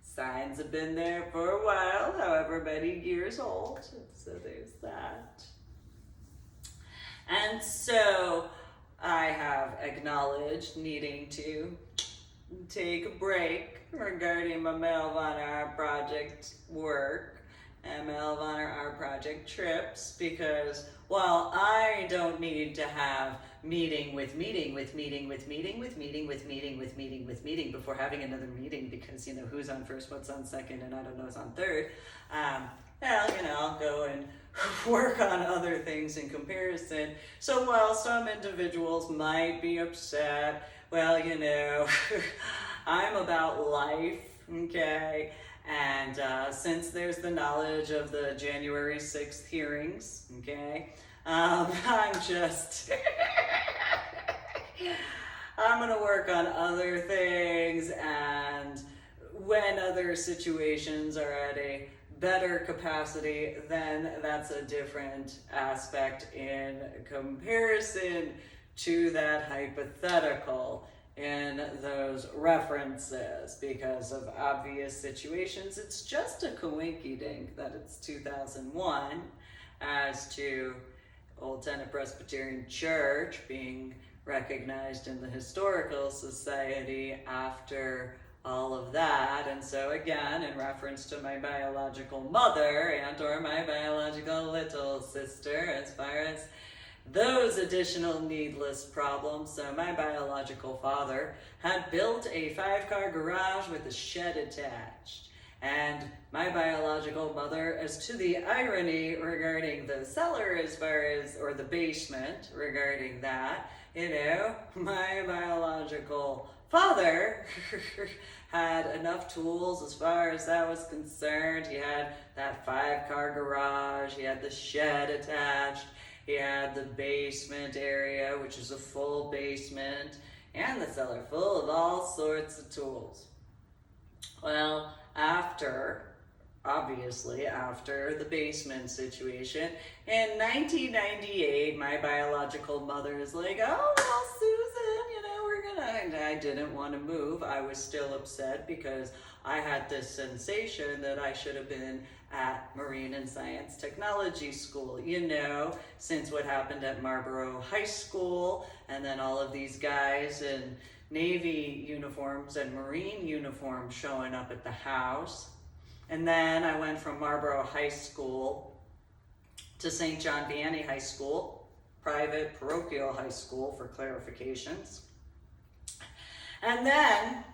Signs have been there for a while, however many years old, so there's that. And so I have acknowledged needing to take a break regarding my Medal of Honor Art Project work and Medal of Honor Art Project trips, because while I don't need to have meeting before having another meeting, because who's on first, what's on second, and I don't know who's on third, I'll go and work on other things in comparison. So while some individuals might be upset, well, I'm about life, okay? And since there's the knowledge of the January 6th hearings, okay, I'm gonna work on other things, and when other situations are at a better capacity, then that's a different aspect in comparison to that hypothetical in those references. Because of obvious situations, it's just a coinky-dink that it's 2001 as to Old Tennent Presbyterian Church being recognized in the Historical Society after all of that. And so again, in reference to my biological mother and or my biological little sister, as far as those additional needless problems. So my biological father had built a 5-car garage with a shed attached. And my biological mother, as to the irony regarding the cellar as far as, or the basement regarding that, my biological father had enough tools as far as that was concerned. He had that 5-car garage, he had the shed attached, he had the basement area, which is a full basement, and the cellar full of all sorts of tools. Well, obviously after the basement situation, in 1998, my biological mother is like, oh, well, Susan, we're gonna, and I didn't want to move. I was still upset because I had this sensation that I should have been at Marine and Science Technology School, since what happened at Marlboro High School, and then all of these guys in Navy uniforms and Marine uniforms showing up at the house. And then I went from Marlboro High School to St. John Vianney High School, private parochial high school for clarifications. And then,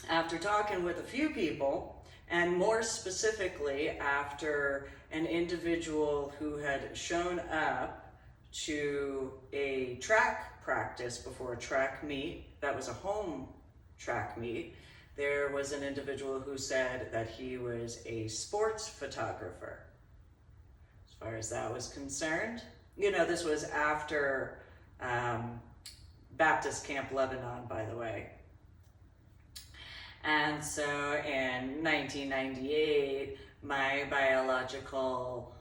after talking with a few people, and more specifically after an individual who had shown up to a track practice before a track meet, that was a home track meet, there was an individual who said that he was a sports photographer. As far as that was concerned, this was after Baptist Camp Lebanon, by the way. And so in 1998, my biological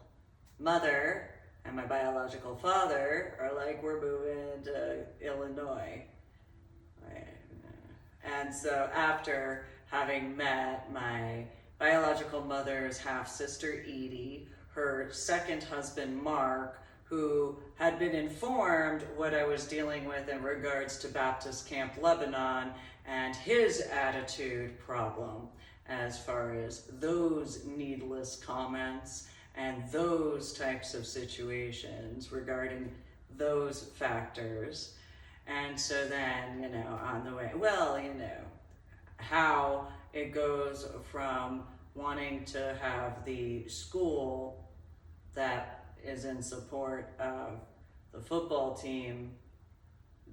mother and my biological father are like, we're moving to Illinois. And so after having met my biological mother's half-sister Edie, her second husband Mark, who had been informed what I was dealing with in regards to Baptist Camp Lebanon and his attitude problem as far as those needless comments and those types of situations regarding those factors. And so then, on the way, how it goes from wanting to have the school that is in support of the football team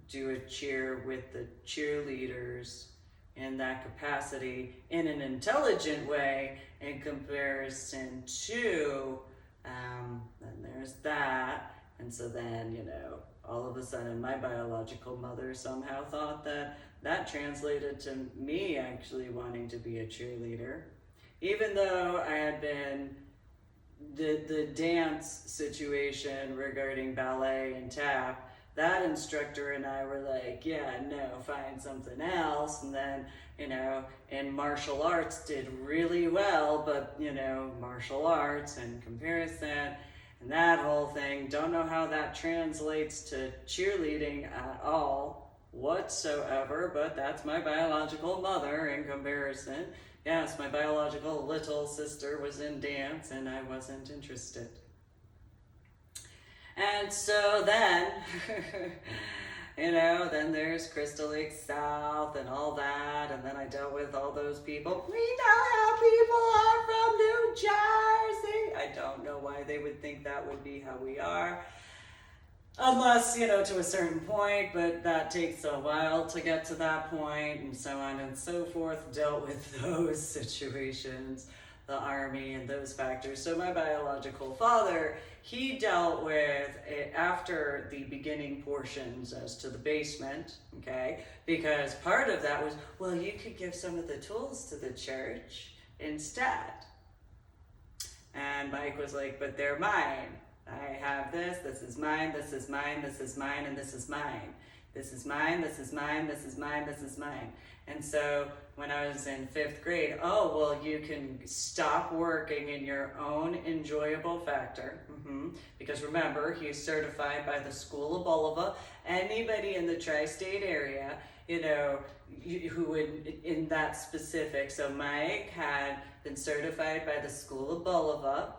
do a cheer with the cheerleaders in that capacity in an intelligent way in comparison to, then there's that. And so then, all of a sudden my biological mother somehow thought that translated to me actually wanting to be a cheerleader, even though I had been the dance situation regarding ballet and tap, that instructor and I were like, yeah, no, find something else. And then, in martial arts did really well, but, martial arts in comparison and that whole thing, don't know how that translates to cheerleading at all whatsoever, but that's my biological mother in comparison. Yes, my biological little sister was in dance and I wasn't interested. And so then, then there's Crystal Lake South and all that, and then I dealt with all those people. We know how people are from New Jersey. I don't know why they would think that would be how we are. Unless, to a certain point, but that takes a while to get to that point, and so on and so forth. Dealt with those situations, the Army and those factors. So my biological father, he dealt with it after the beginning portions as to the basement, okay? Because part of that was, well, you could give some of the tools to the church instead. And Mike was like, but they're mine. I have this is mine, this is mine, this is mine, and this is mine. This is mine, this is mine, this is mine, this is mine. And so when I was in 5th grade, you can stop working in your own enjoyable factor. Because remember, he's certified by the School of Bolivar. Anybody in the tri-state area, who would, in that specific. So Mike had been certified by the School of Bolivar,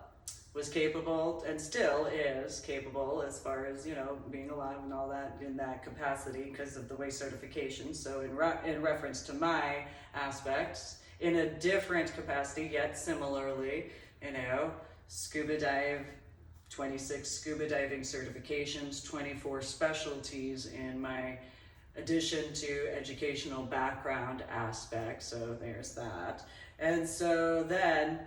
was capable and still is capable as far as, being alive and all that in that capacity because of the way certification. So in reference to my aspects, in a different capacity, yet similarly, scuba dive, 26 scuba diving certifications, 24 specialties in my addition to educational background aspect. So there's that. And so then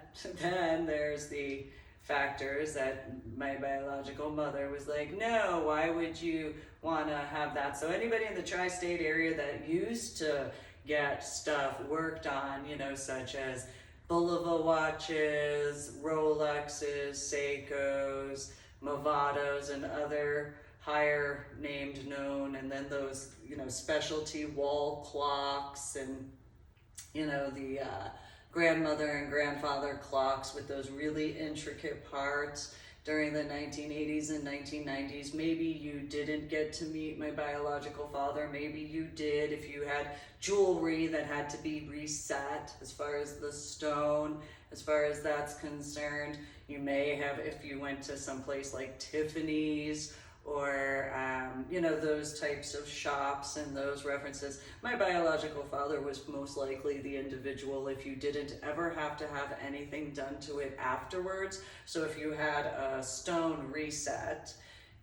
there's the factors that my biological mother was like, no, why would you want to have that? So anybody in the tri-state area that used to get stuff worked on, such as Bulova watches, Rolexes, Seikos, Movados, and other higher named known, and then those, specialty wall clocks and, the grandmother and grandfather clocks with those really intricate parts during the 1980s and 1990s. Maybe you didn't get to meet my biological father. Maybe you did if you had jewelry that had to be reset as far as the stone, as far as that's concerned. You may have, if you went to some place like Tiffany's or, those types of shops and those references. My biological father was most likely the individual if you didn't ever have to have anything done to it afterwards. So if you had a stone reset,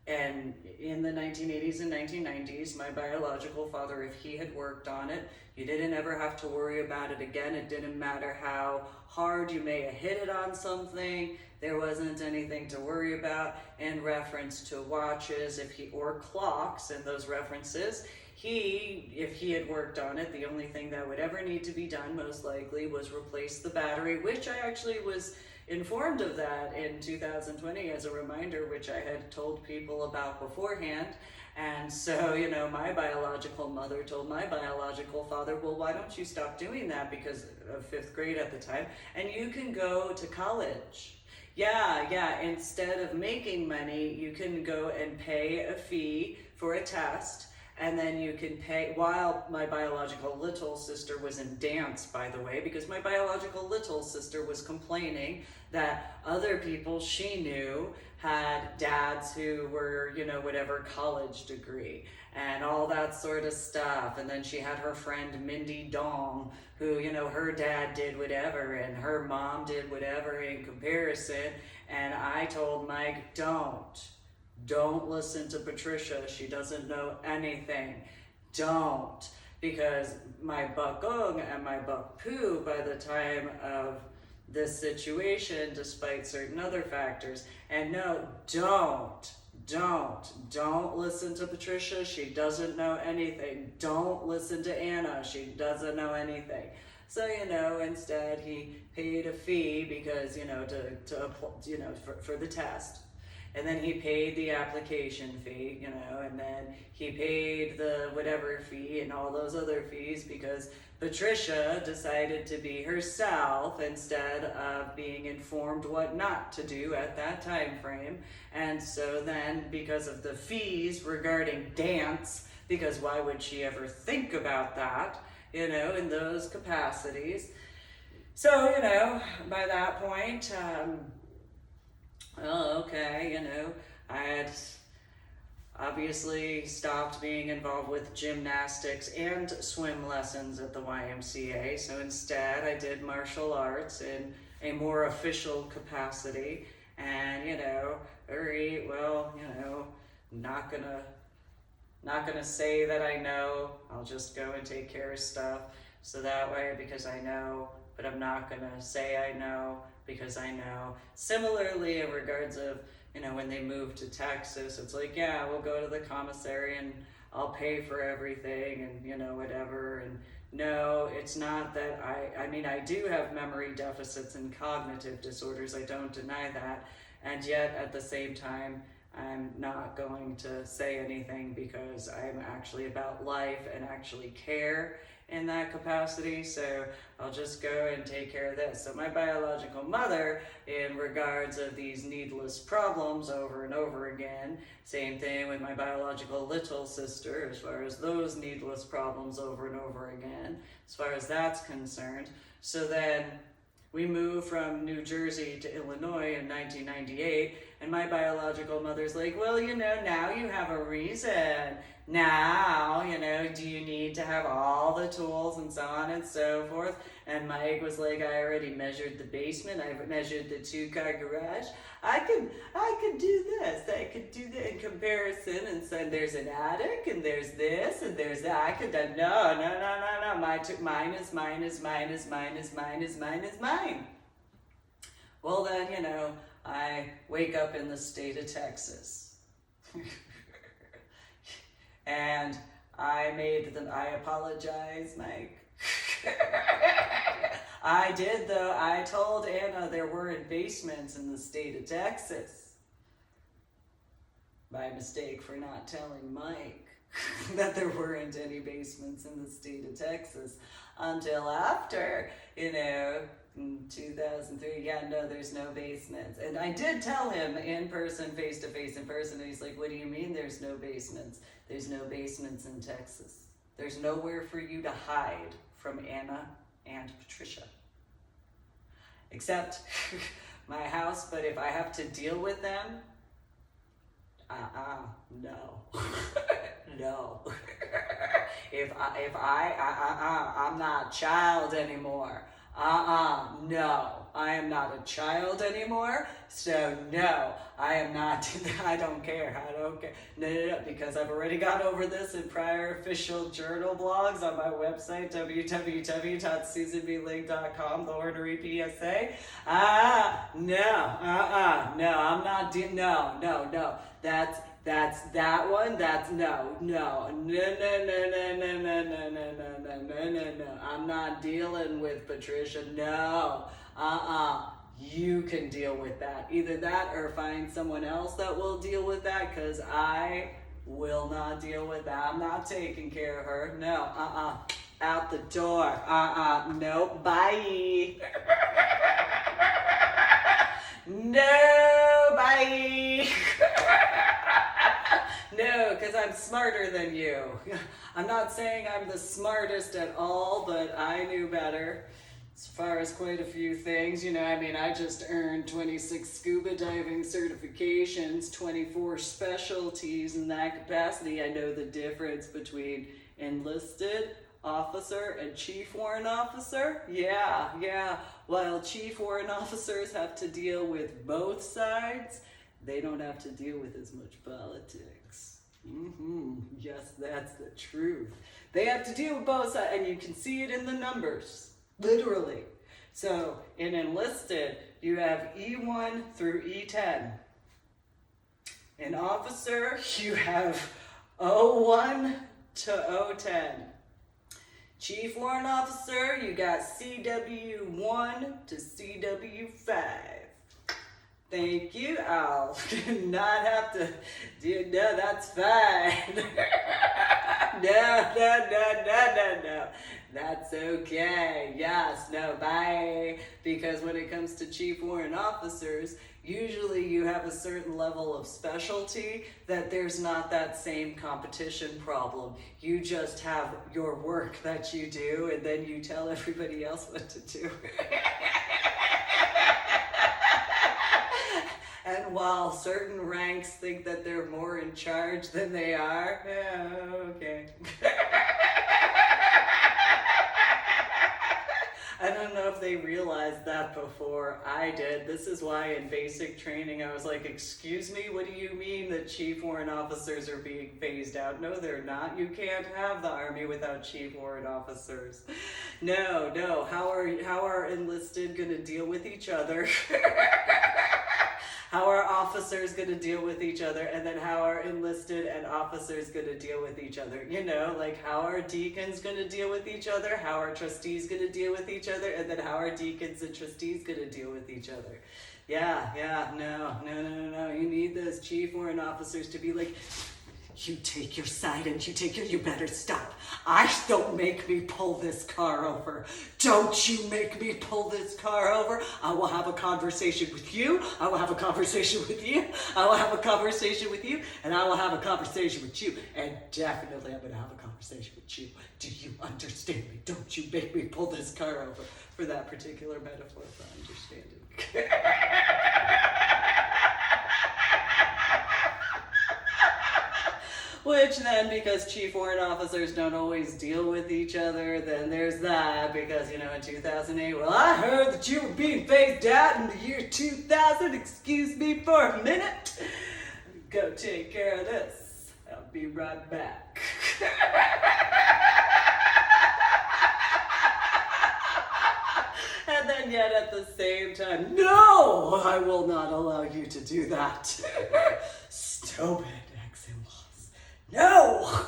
and in the 1980s and 1990s, my biological father, if he had worked on it, you didn't ever have to worry about it again. It didn't matter how hard you may have hit it on something. There wasn't anything to worry about in reference to watches or clocks and those references. If he had worked on it, the only thing that would ever need to be done most likely was replace the battery, which I actually was informed of that in 2020 as a reminder, which I had told people about beforehand. And so, my biological mother told my biological father, well, why don't you stop doing that, because of 5th grade at the time, and you can go to college. Yeah, instead of making money, you can go and pay a fee for a test, and then you can pay, while my biological little sister was in dance, by the way, because my biological little sister was complaining that other people she knew had dads who were, whatever college degree and all that sort of stuff. And then she had her friend Mindy Dong, who, her dad did whatever and her mom did whatever in comparison. And I told Mike, don't listen to Patricia. She doesn't know anything. Don't. Because my Bakong and my Bakpu, by the time of this situation, despite certain other factors, and no, don't listen to Patricia. She doesn't know anything. Don't listen to Anna. She doesn't know anything. So, instead he paid a fee because, for the test. And then he paid the application fee, and then he paid the whatever fee and all those other fees because Patricia decided to be herself instead of being informed what not to do at that time frame. And so then, because of the fees regarding dance, because why would she ever think about that, in those capacities? So, by that point, I had obviously stopped being involved with gymnastics and swim lessons at the YMCA. So instead, I did martial arts in a more official capacity. And, not gonna say that I know. I'll just go and take care of stuff. So that way, because I know, but I'm not gonna say I know because I know. Similarly, in regards of, when they moved to Texas, it's like, yeah, we'll go to the commissary and I'll pay for everything and, whatever. And no, it's not that I do have memory deficits and cognitive disorders. I don't deny that. And yet, at the same time, I'm not going to say anything because I'm actually about life and actually care in that capacity. So I'll just go and take care of this. So my biological mother, in regards of these needless problems over and over again, same thing with my biological little sister, as far as those needless problems over and over again, as far as that's concerned. So then we moved from New Jersey to Illinois in 1998, and my biological mother's like, well, now you have a reason. Now, do you need to have all the tools and so on and so forth? And Mike was like, I already measured the basement. I measured the 2-car garage. I could do this. I could do that in comparison. And so there's an attic, and there's this, and there's that. I could do, no. Mine is mine. Well, then, I wake up in the state of Texas. And I apologize, Mike. I did, though. I told Anna there weren't basements in the state of Texas. My mistake for not telling Mike that there weren't any basements in the state of Texas until after, in 2003, yeah, no, there's no basements. And I did tell him in person, face-to-face in person, and he's like, what do you mean there's no basements? There's no basements in Texas. There's nowhere for you to hide from Anna and Patricia. Except my house, but if I have to deal with them, no. No. I'm not a child anymore. No, I am not a child anymore, so no, I am not, I don't care, no, because I've already got over this in prior official journal blogs on my website, www.susanblink.com, the ornery PSA. No, I'm not, no, that's that one, that's no. I'm not dealing with Patricia, no. You can deal with that. Either that or find someone else that will deal with that, because I will not deal with that. I'm not taking care of her, no, out the door, no, bye. No, bye. No, because I'm smarter than you. I'm not saying I'm the smartest at all, but I knew better as far as quite a few things. I just earned 26 scuba diving certifications, 24 specialties in that capacity. I know the difference between enlisted officer and chief warrant officer. Yeah. While chief warrant officers have to deal with both sides, they don't have to deal with as much politics. Yes, that's the truth. They have to deal with both sides, and you can see it in the numbers, literally. So in enlisted, you have E1 through E10. In officer, you have O1 to O10. Chief Warrant Officer, you got CW1 to CW5. Thank you. I'll not have to do, no, that's fine. No. That's okay. Yes, no, bye. Because when it comes to Chief Warrant Officers, usually you have a certain level of specialty that there's not that same competition problem. You just have your work that you do, and then you tell everybody else what to do. And while certain ranks think that they're more in charge than they are, yeah, okay. I don't know if they realized that before I did. This is why in basic training I was like, excuse me, what do you mean that Chief Warrant Officers are being phased out? No, they're not. You can't have the Army without Chief Warrant Officers. No. How are enlisted gonna deal with each other? How are officers going to deal with each other, and then how are enlisted and officers going to deal with each other? You know, like how are deacons going to deal with each other? How are trustees going to deal with each other? And then how are deacons and trustees going to deal with each other? No. You need those Chief Warrant Officers to be like, you take your side and you better stop. Don't make me pull this car over. Don't you make me pull this car over. I will have a conversation with you. I will have a conversation with you. I will have a conversation with you. And I will have a conversation with you. And definitely I'm going to have a conversation with you. Do you understand me? Don't you make me pull this car over. For that particular metaphor for understanding. Which then, because Chief Warrant Officers don't always deal with each other, then there's that, because, you know, in 2008, well, I heard that you were being phased out in the year 2000, excuse me for a minute. Go take care of this. I'll be right back. And then yet at the same time, no, I will not allow you to do that. Stupid. No!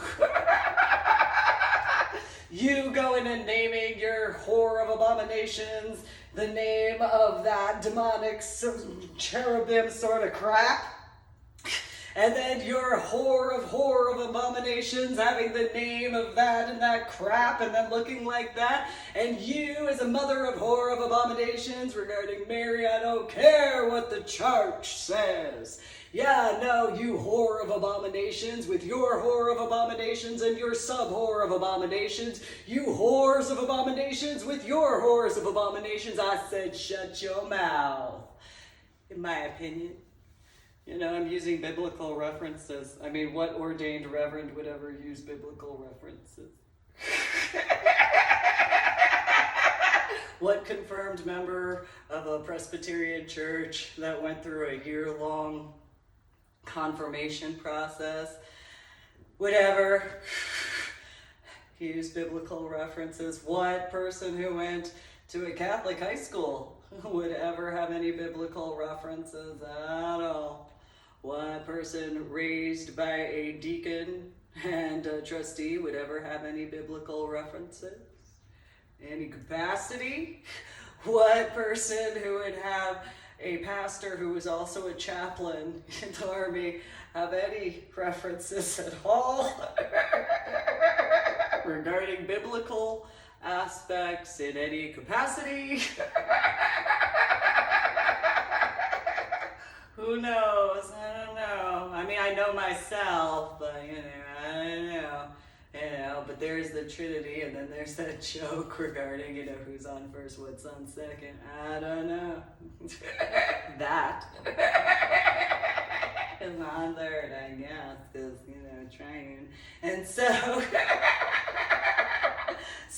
You going and naming your whore of abominations the name of that demonic cherubim sort of crap? And then your whore of abominations having the name of that and that crap and then looking like that. And you as a mother of horror of abominations regarding Mary, I don't care what the church says. Yeah, no, you whore of abominations with your whore of abominations and your sub-whore of abominations. You whores of abominations with your whores of abominations. I said shut your mouth. In my opinion. You know, I'm using biblical references. I mean, what ordained reverend would ever use biblical references? What confirmed member of a Presbyterian church that went through a year-long confirmation process would ever use biblical references? What person who went to a Catholic high school would ever have any biblical references at all? What person raised by a deacon and a trustee would ever have any biblical references? Any capacity? What person who would have a pastor who was also a chaplain in the Army have any references at all regarding biblical aspects in any capacity? Who knows? I don't know. I mean, I know myself, but I don't know. But there's the Trinity, and then there's that joke regarding, who's on first, what's on second. I don't know. That is on third, I guess, because, trying. And so,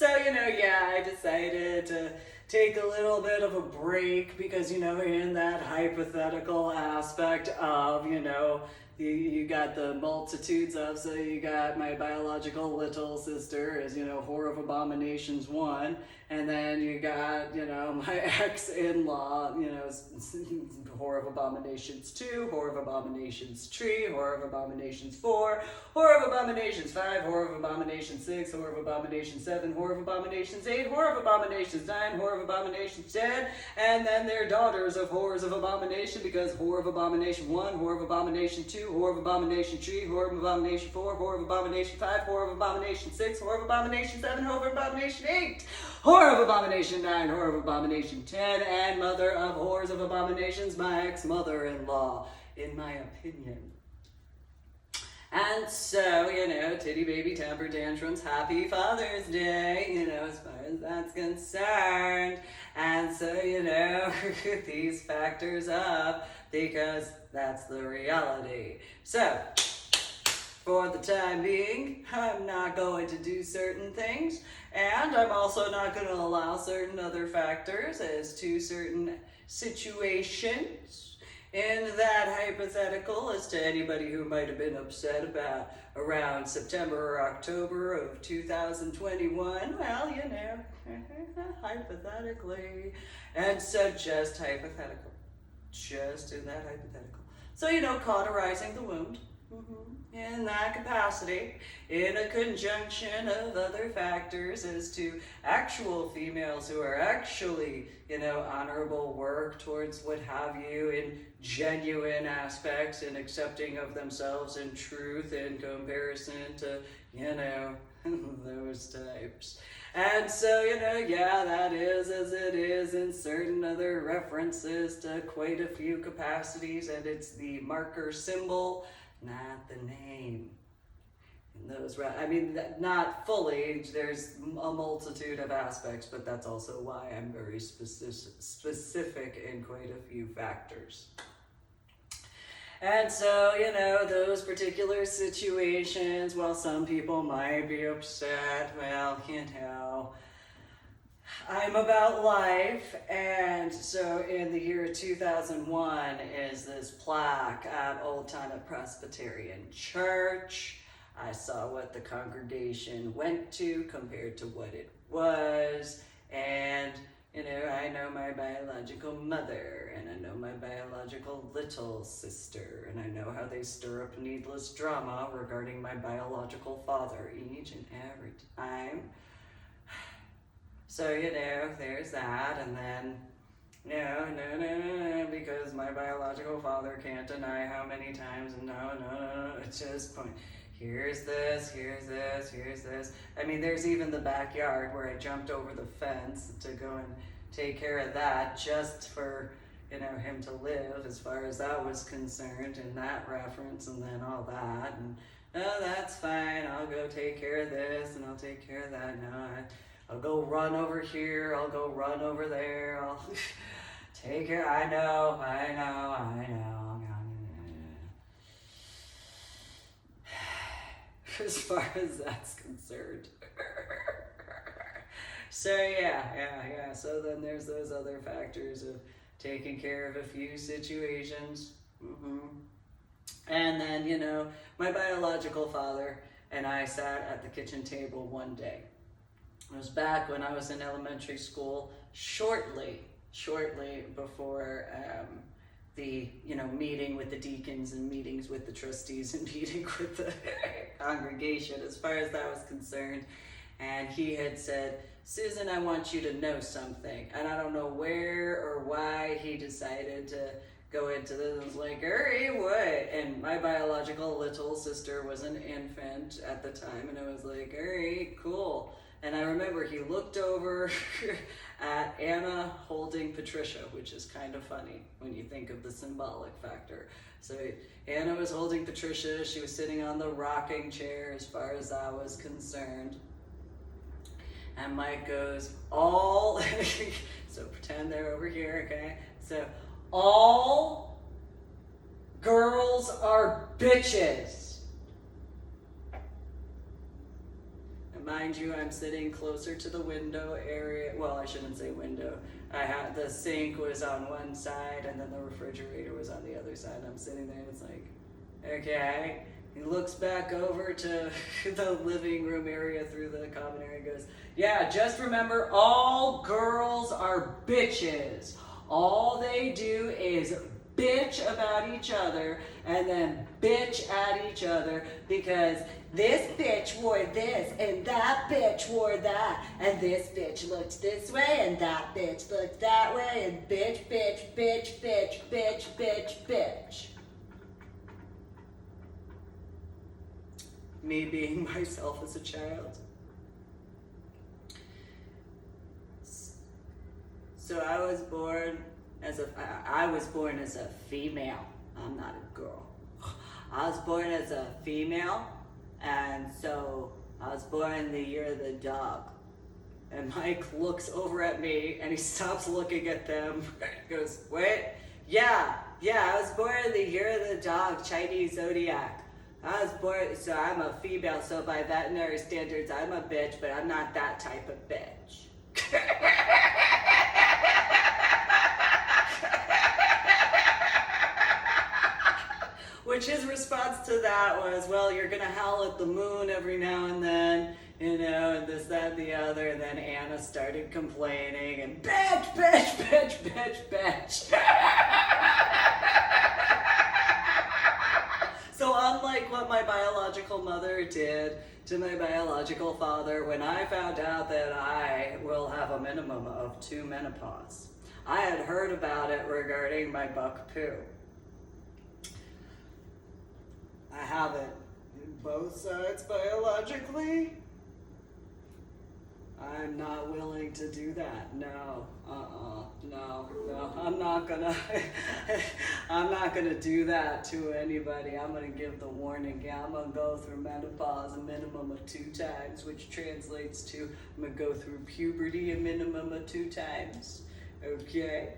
I decided to take a little bit of a break because, in that hypothetical aspect of, you got the multitudes of, so you got my biological little sister is, whore of abominations 1, and then you got, my ex-in-law, whore of abominations 2, whore of abominations 3, whore of abominations 4, whore of abominations 5, whore of abominations 6, whore of abominations 7, whore of abominations 8, whore of abominations 9, whore of abominations 10, and then their daughters of whores of abomination, because whore of abomination 1, whore of abomination 2, whore of abomination 3, whore of abomination 4, whore of abomination 5, whore of abomination 6, whore of abomination 7, whore of abomination 8, whore of abomination 9, whore of abomination 10, and mother of whores of abominations, my ex-mother-in-law, in my opinion. And so, titty baby temper tantrums, happy Father's Day, as far as that's concerned. And so, these factors up, because that's the reality. So, for the time being, I'm not going to do certain things, and I'm also not going to allow certain other factors as to certain situations. In that hypothetical, as to anybody who might have been upset about around September or October of 2021, well, hypothetically. And so just hypothetical. Just in that hypothetical. So, cauterizing the wound. In that capacity, in a conjunction of other factors as to actual females who are actually, honorable work towards what have you in genuine aspects and accepting of themselves in truth in comparison to, those types. And so, that is as it is in certain other references to quite a few capacities, and it's the marker symbol, not the name. In those, not fully, there's a multitude of aspects, but that's also why I'm very specific in quite a few factors. And so, those particular situations, while some people might be upset, well, I'm about life, and so in the year 2001 is this plaque at Old Tennent Presbyterian Church. I saw what the congregation went to compared to what it was, and I know my biological mother, and I know my biological little sister, and I know how they stir up needless drama regarding my biological father each and every time. So, there's that, and then, no, because my biological father can't deny how many times, and no, it's just point. Here's this. There's even the backyard where I jumped over the fence to go and take care of that just for, him to live as far as that was concerned in that reference, and then all that, and that's fine, I'll go take care of this, and I'll take care of that, I'll go run over here, I'll go run over there, I'll take care, I know. As far as that's concerned. So yeah. So then there's those other factors of taking care of a few situations. And then, my biological father and I sat at the kitchen table one day. It was back when I was in elementary school, shortly before the meeting with the deacons and meetings with the trustees and meeting with the congregation as far as that was concerned. And he had said, Susan, I want you to know something. And I don't know where or why he decided to go into this. I was like, what? And my biological little sister was an infant at the time, and I was like, cool. And I remember he looked over at Anna holding Patricia, which is kind of funny when you think of the symbolic factor. So Anna was holding Patricia. She was sitting on the rocking chair as far as I was concerned. And Mike goes, so pretend they're over here, okay? So, all girls are bitches. Mind you, I'm sitting closer to the window area. Well, I shouldn't say window. The sink was on one side, and then the refrigerator was on the other side. I'm sitting there, and it's like, Okay? He looks back over to the living room area through the common area and goes, yeah, just remember, all girls are bitches. All they do is bitch about each other and then bitch at each other because this bitch wore this and that bitch wore that and this bitch looked this way and that bitch looked that way and bitch, bitch, bitch, bitch, bitch, bitch, bitch. Me being myself as a child. So I was born as a female. I'm not a girl. I was born as a female, and so I was born the year of the dog. And Mike looks over at me and he stops looking at them. He goes, wait, yeah, I was born in the year of the dog, Chinese zodiac. I was born, so I'm a female, so by veterinary standards, I'm a bitch, but I'm not that type of bitch. Which his response to that was, well, you're gonna howl at the moon every now and then, and this, that, and the other, and then Anna started complaining, and bitch, bitch, bitch, bitch, bitch. So unlike what my biological mother did to my biological father, when I found out that I will have a minimum of 2 menopause, I had heard about it regarding my buck poo. I have it in both sides biologically. I'm not willing to do that. No, no, I'm not gonna do that to anybody. I'm gonna give the warning. Yeah, I'm gonna go through menopause a minimum of 2 times, which translates to I'm gonna go through puberty a minimum of 2 times. Okay.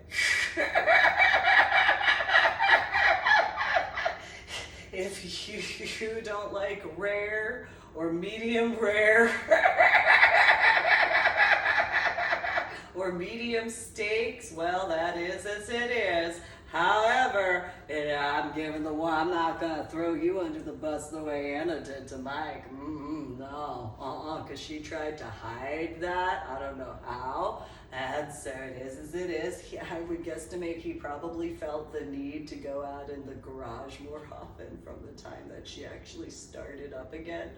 If you don't like rare or medium rare or medium steaks, well, that is as it is. However, I'm giving the one. I'm not gonna throw you under the bus the way Anna did to Mike. No, because she tried to hide that. I don't know how. And so it is as it is. I would guesstimate he probably felt the need to go out in the garage more often from the time that she actually started up again.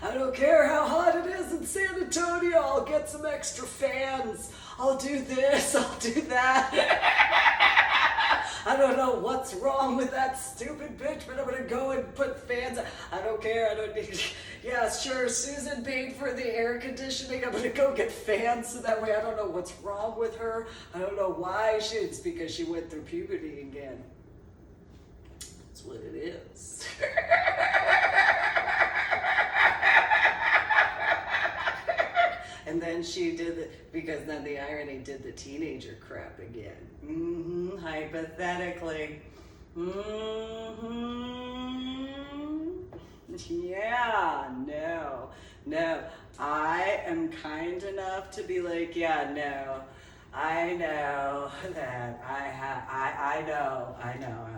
I don't care how hot it is in San Antonio, I'll get some extra fans. I'll do this, I'll do that. I don't know what's wrong with that stupid bitch, but I'm gonna go and put fans. I don't care, I don't need, yeah, sure, Susan paid for the air conditioning. I'm gonna go get fans so that way I don't know what's wrong with her. I don't know why it's because she went through puberty again. That's what it is. And then she did because then the irony did the teenager crap again. Hypothetically. Yeah, no. I am kind enough to be like, yeah, no. I know that I know.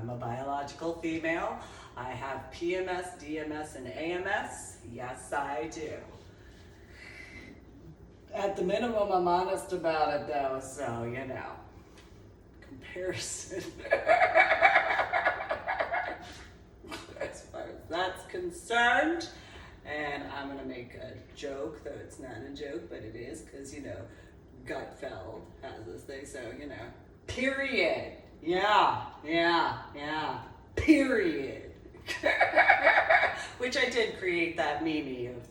I'm a biological female. I have PMS, DMS, and AMS. Yes, I do. At the minimum, I'm honest about it though, so, comparison. As far as that's concerned, and I'm gonna make a joke, though it's not a joke, but it is, because, Gutfeld has this thing, so, period. Yeah, period. Which I did create that meme of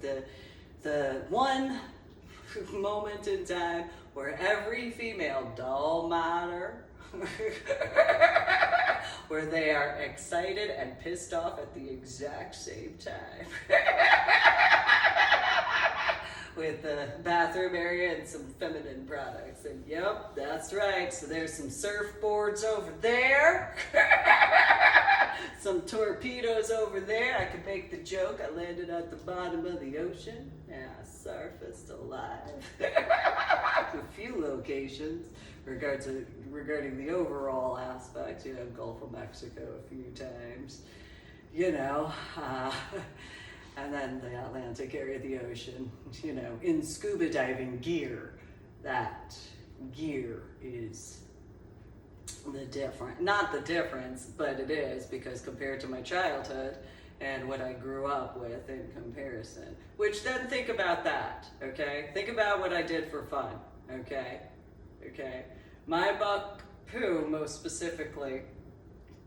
the one moment in time where every female doll matter where they are excited and pissed off at the exact same time. With the bathroom area and some feminine products. And yep, that's right. So there's some surfboards over there. some torpedoes over there. I could make the joke. I landed at the bottom of the ocean. Yeah, I surfaced alive. A few locations regarding the overall aspect. Gulf of Mexico a few times. And then the Atlantic area, the ocean, in scuba diving gear. That gear is not the difference, but it is, because compared to my childhood and what I grew up with in comparison, which then think about that, okay? Think about what I did for fun, okay? My buck Pooh, most specifically,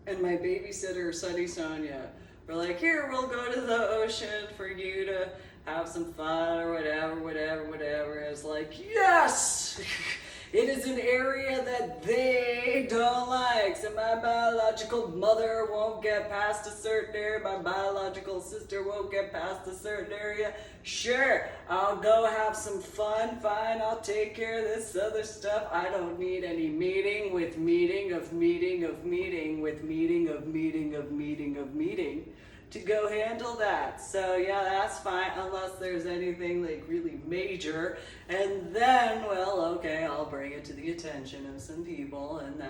and my babysitter, Sunny Sonia, were like, here, we'll go to the ocean for you to have some fun or whatever. It's like, yes! It is an area that they don't like. So my biological mother won't get past a certain area. My biological sister won't get past a certain area. Sure, I'll go have some fun. Fine, I'll take care of this other stuff. I don't need any meeting with meeting of meeting of meeting with meeting of meeting of meeting of meeting to go handle that. So yeah, that's fine, unless there's anything like really major, and then, well, okay, I'll bring it to the attention of some people, and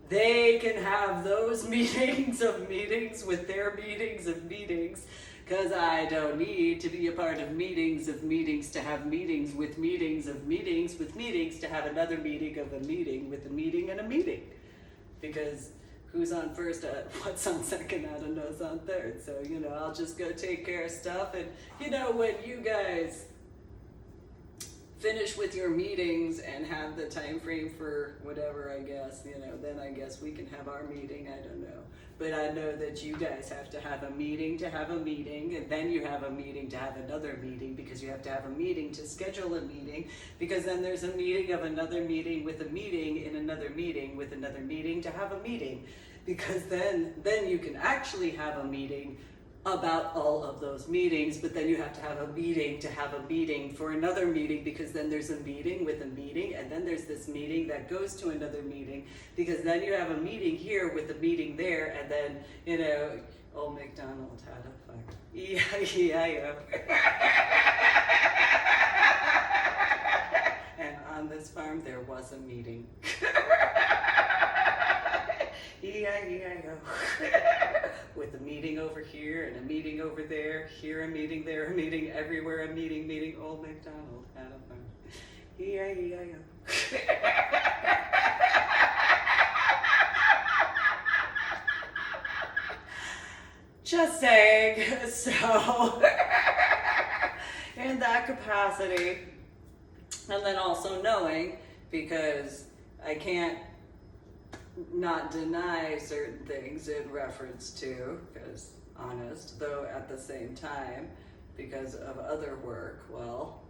they can have those meetings of meetings with their meetings of meetings, because I don't need to be a part of meetings of meetings to have meetings with meetings of meetings with meetings to have another meeting of a meeting with a meeting and a meeting, because who's on first, what's on second, I don't know, who's on third. So, I'll just go take care of stuff. And, when you guys finish with your meetings and have the time frame for whatever, I guess, then I guess we can have our meeting, I don't know. But I know that you guys have to have a meeting to have a meeting, and then you have a meeting to have another meeting, because you have to have a meeting to schedule a meeting, because then there's a meeting of another meeting with a meeting in another meeting with another meeting to have a meeting, because then you can actually have a meeting about all of those meetings, but then you have to have a meeting for another meeting, because then there's a meeting with a meeting, and then there's this meeting that goes to another meeting, because then you have a meeting here with a meeting there, and then, Old MacDonald had a farm. E-I-E-I-O. And on this farm, there was a meeting. E-I-E-I-O. With a meeting over here and a meeting over there, here a meeting, there a meeting, everywhere a meeting. Old MacDonald had a farm. E-I-E-I-O. Just saying. So, in that capacity, and then also knowing, because I can't not deny certain things in reference to, because honest, though at the same time, because of other work, well,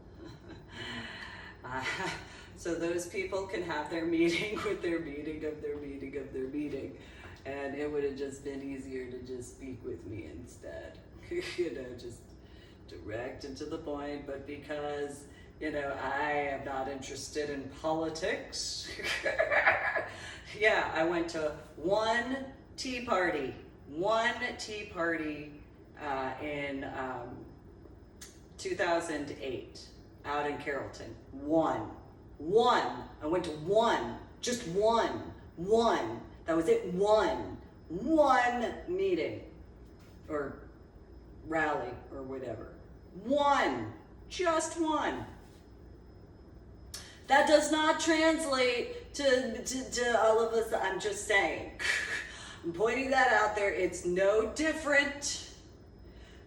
so those people can have their meeting with their meeting of their meeting of their meeting, and it would have just been easier to just speak with me instead, just direct and to the point, but because, I am not interested in politics. Yeah, I went to one tea party in 2008 out in Carrollton. One. I went to one. Just one. That was it. One meeting or rally or whatever. Just one. That does not translate to all of us. I'm just saying. I'm pointing that out there. It's no different.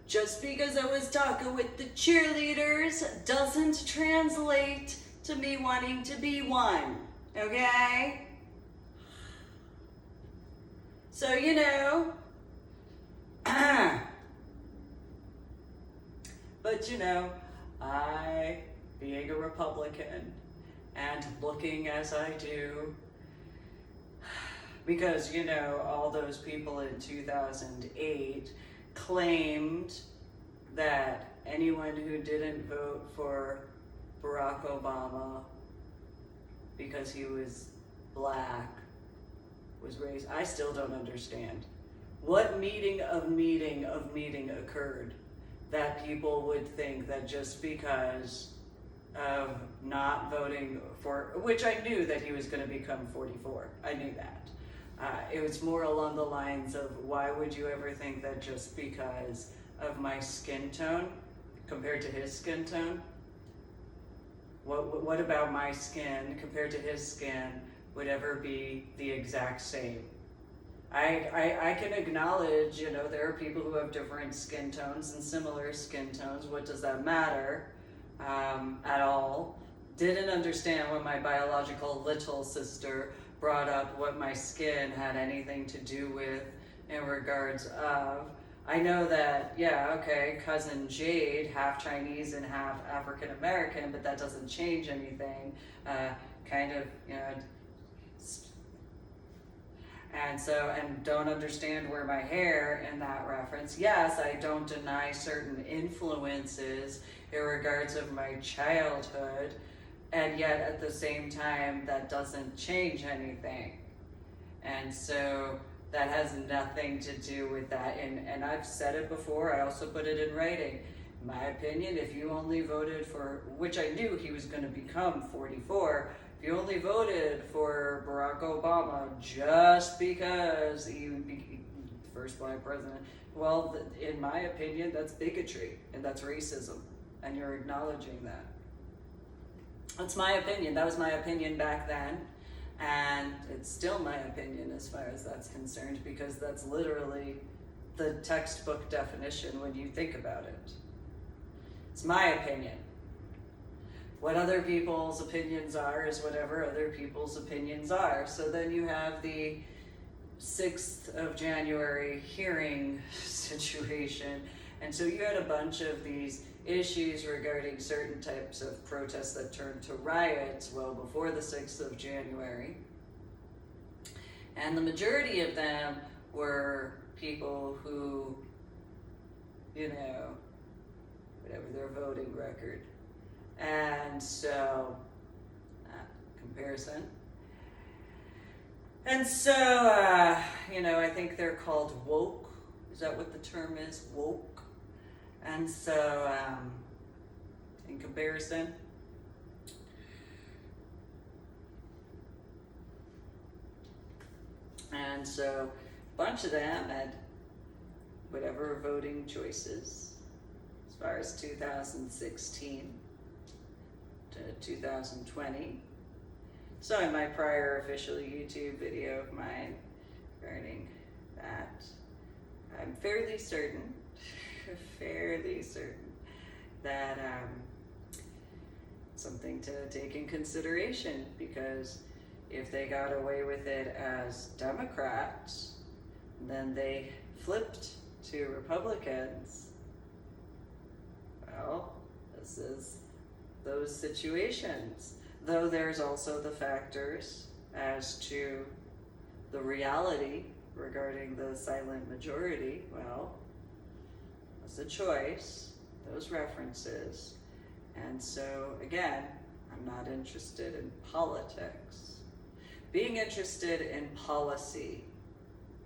Just because I was talking with the cheerleaders doesn't translate to me wanting to be one. Okay? So, but I, being a Republican, and looking as I do, because, all those people in 2008 claimed that anyone who didn't vote for Barack Obama because he was black was racist. I still don't understand. what meeting occurred that people would think that just because of not voting for, which I knew that he was going to become 44. I knew that. It was more along the lines of, why would you ever think that just because of my skin tone compared to his skin tone, what about my skin compared to his skin would ever be the exact same? I can acknowledge, there are people who have different skin tones and similar skin tones. What does that matter at all? Didn't understand when my biological little sister brought up what my skin had anything to do with in regards of. I know that, cousin Jade, half Chinese and half African American, but that doesn't change anything. And don't understand where my hair in that reference. Yes, I don't deny certain influences in regards of my childhood, and yet at the same time, that doesn't change anything. And so that has nothing to do with that. And I've said it before, I also put it in writing. In my opinion, if you only voted for, which I knew he was going to become 44, if you only voted for Barack Obama just because he would be the first black president, well, in my opinion, that's bigotry and that's racism. And you're acknowledging that. That's my opinion. That was my opinion back then. And it's still my opinion as far as that's concerned, because that's literally the textbook definition when you think about it. It's my opinion. What other people's opinions are is whatever other people's opinions are. So then you have the 6th of January hearing situation. And so you had a bunch of these issues regarding certain types of protests that turned to riots well before the 6th of January. And the majority of them were people who, whatever their voting record. And so, comparison. And so, I think they're called woke. Is that what the term is? Woke. And so, in comparison, and so a bunch of them had whatever voting choices as far as 2016 to 2020. So in my prior official YouTube video of mine regarding that, I'm fairly certain that something to take in consideration, because if they got away with it as Democrats, then they flipped to Republicans. Well, this is those situations. Though there's also the factors as to the reality regarding the silent majority. Well, it's a choice, those references. And so, again, I'm not interested in politics. Being interested in policy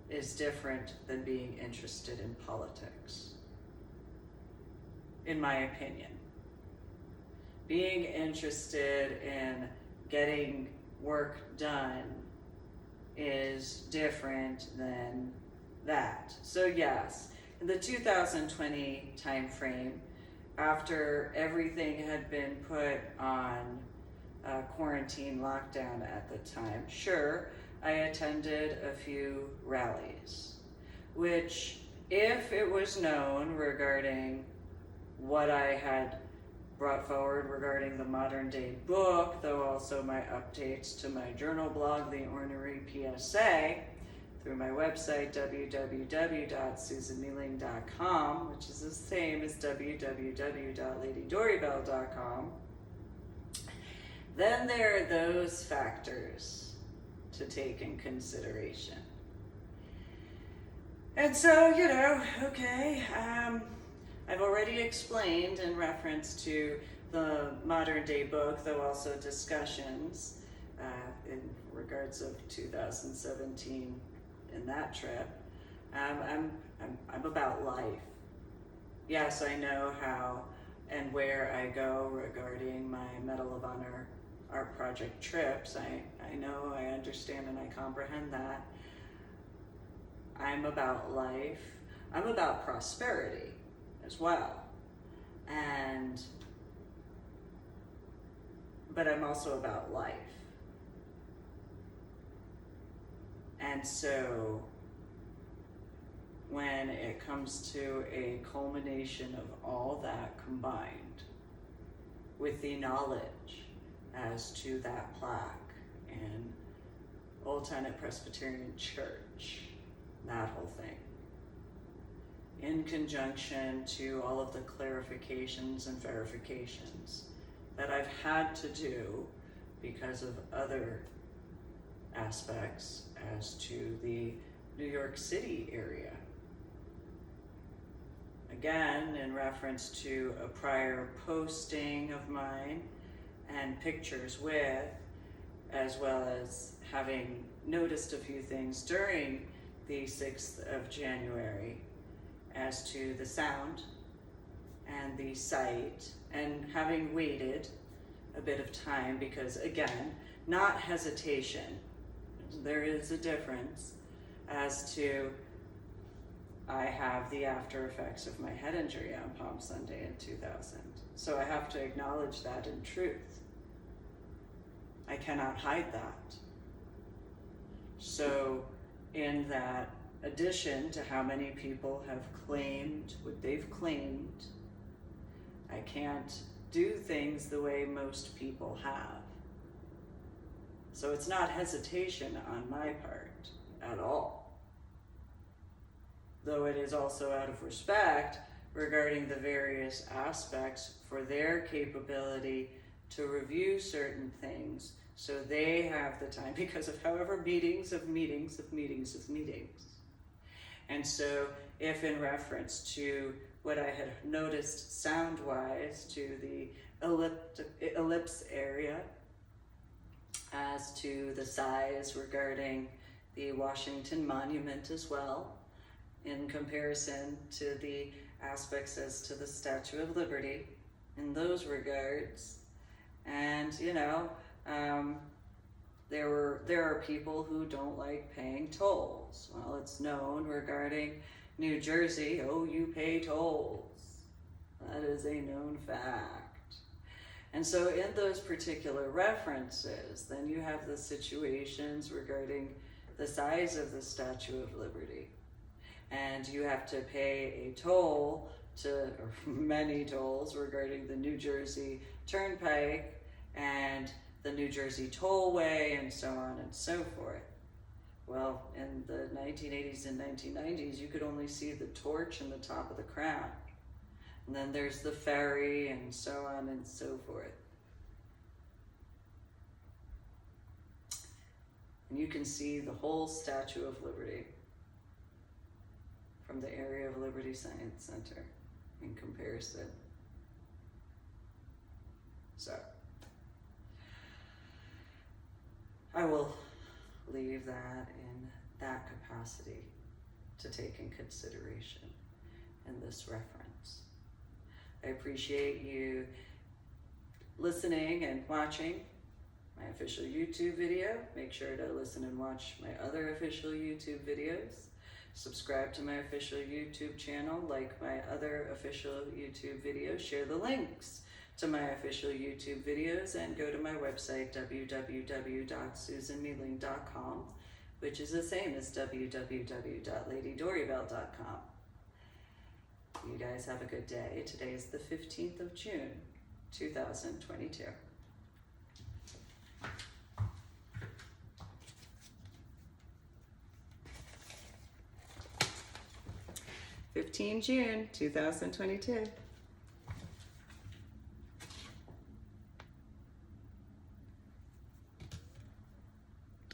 is different than being interested in politics, in my opinion. Being interested in getting work done is different than that. So yes, in the 2020 timeframe, after everything had been put on quarantine lockdown at the time, sure, I attended a few rallies, which, if it was known regarding what I had brought forward regarding the modern day book, though also my updates to my journal blog, The Ornery PSA, through my website, www.susanmealing.com, which is the same as www.ladydorybell.com, then there are those factors to take in consideration. And so, I've already explained in reference to the modern day book, though also discussions in regards of 2017 in that trip. I'm about life. Yes, I know how and where I go regarding my Medal of Honor art project trips. I know, I understand, and I comprehend that. I'm about life. I'm about prosperity as well. But I'm also about life. And so when it comes to a culmination of all that combined with the knowledge as to that plaque in Old Tennent Presbyterian Church, that whole thing, in conjunction to all of the clarifications and verifications that I've had to do because of other aspects as to the New York City area. Again, in reference to a prior posting of mine and pictures with, as well as having noticed a few things during the 6th of January as to the sound and the sight, and having waited a bit of time because, again, not hesitation. There is a difference as to I have the after effects of my head injury on Palm Sunday in 2000. So I have to acknowledge that in truth. I cannot hide that. So in that addition to how many people have claimed what they've claimed, I can't do things the way most people have. So it's not hesitation on my part at all. Though it is also out of respect regarding the various aspects for their capability to review certain things so they have the time, because of however meetings. And so if in reference to what I had noticed sound-wise to the ellipse area, as to the size regarding the Washington Monument as well, in comparison to the aspects as to the Statue of Liberty in those regards. And there are people who don't like paying tolls. Well, it's known regarding New Jersey, oh, you pay tolls. That is a known fact. And so in those particular references, then you have the situations regarding the size of the Statue of Liberty. And you have to pay a toll or many tolls regarding the New Jersey Turnpike and the New Jersey Tollway and so on and so forth. Well, in the 1980s and 1990s, you could only see the torch and the top of the crown. And then there's the ferry and so on and so forth. And you can see the whole Statue of Liberty from the area of Liberty Science Center in comparison. So, I will leave that in that capacity to take in consideration in this reference. I appreciate you listening and watching my official YouTube video. Make sure to listen and watch my other official YouTube videos. Subscribe to my official YouTube channel, like my other official YouTube videos, share the links to my official YouTube videos, and go to my website, www.susanmealing.com, which is the same as www.ladydoribelle.com. You guys have a good day. Today is the 15th of June, 2022. 15 June 2022.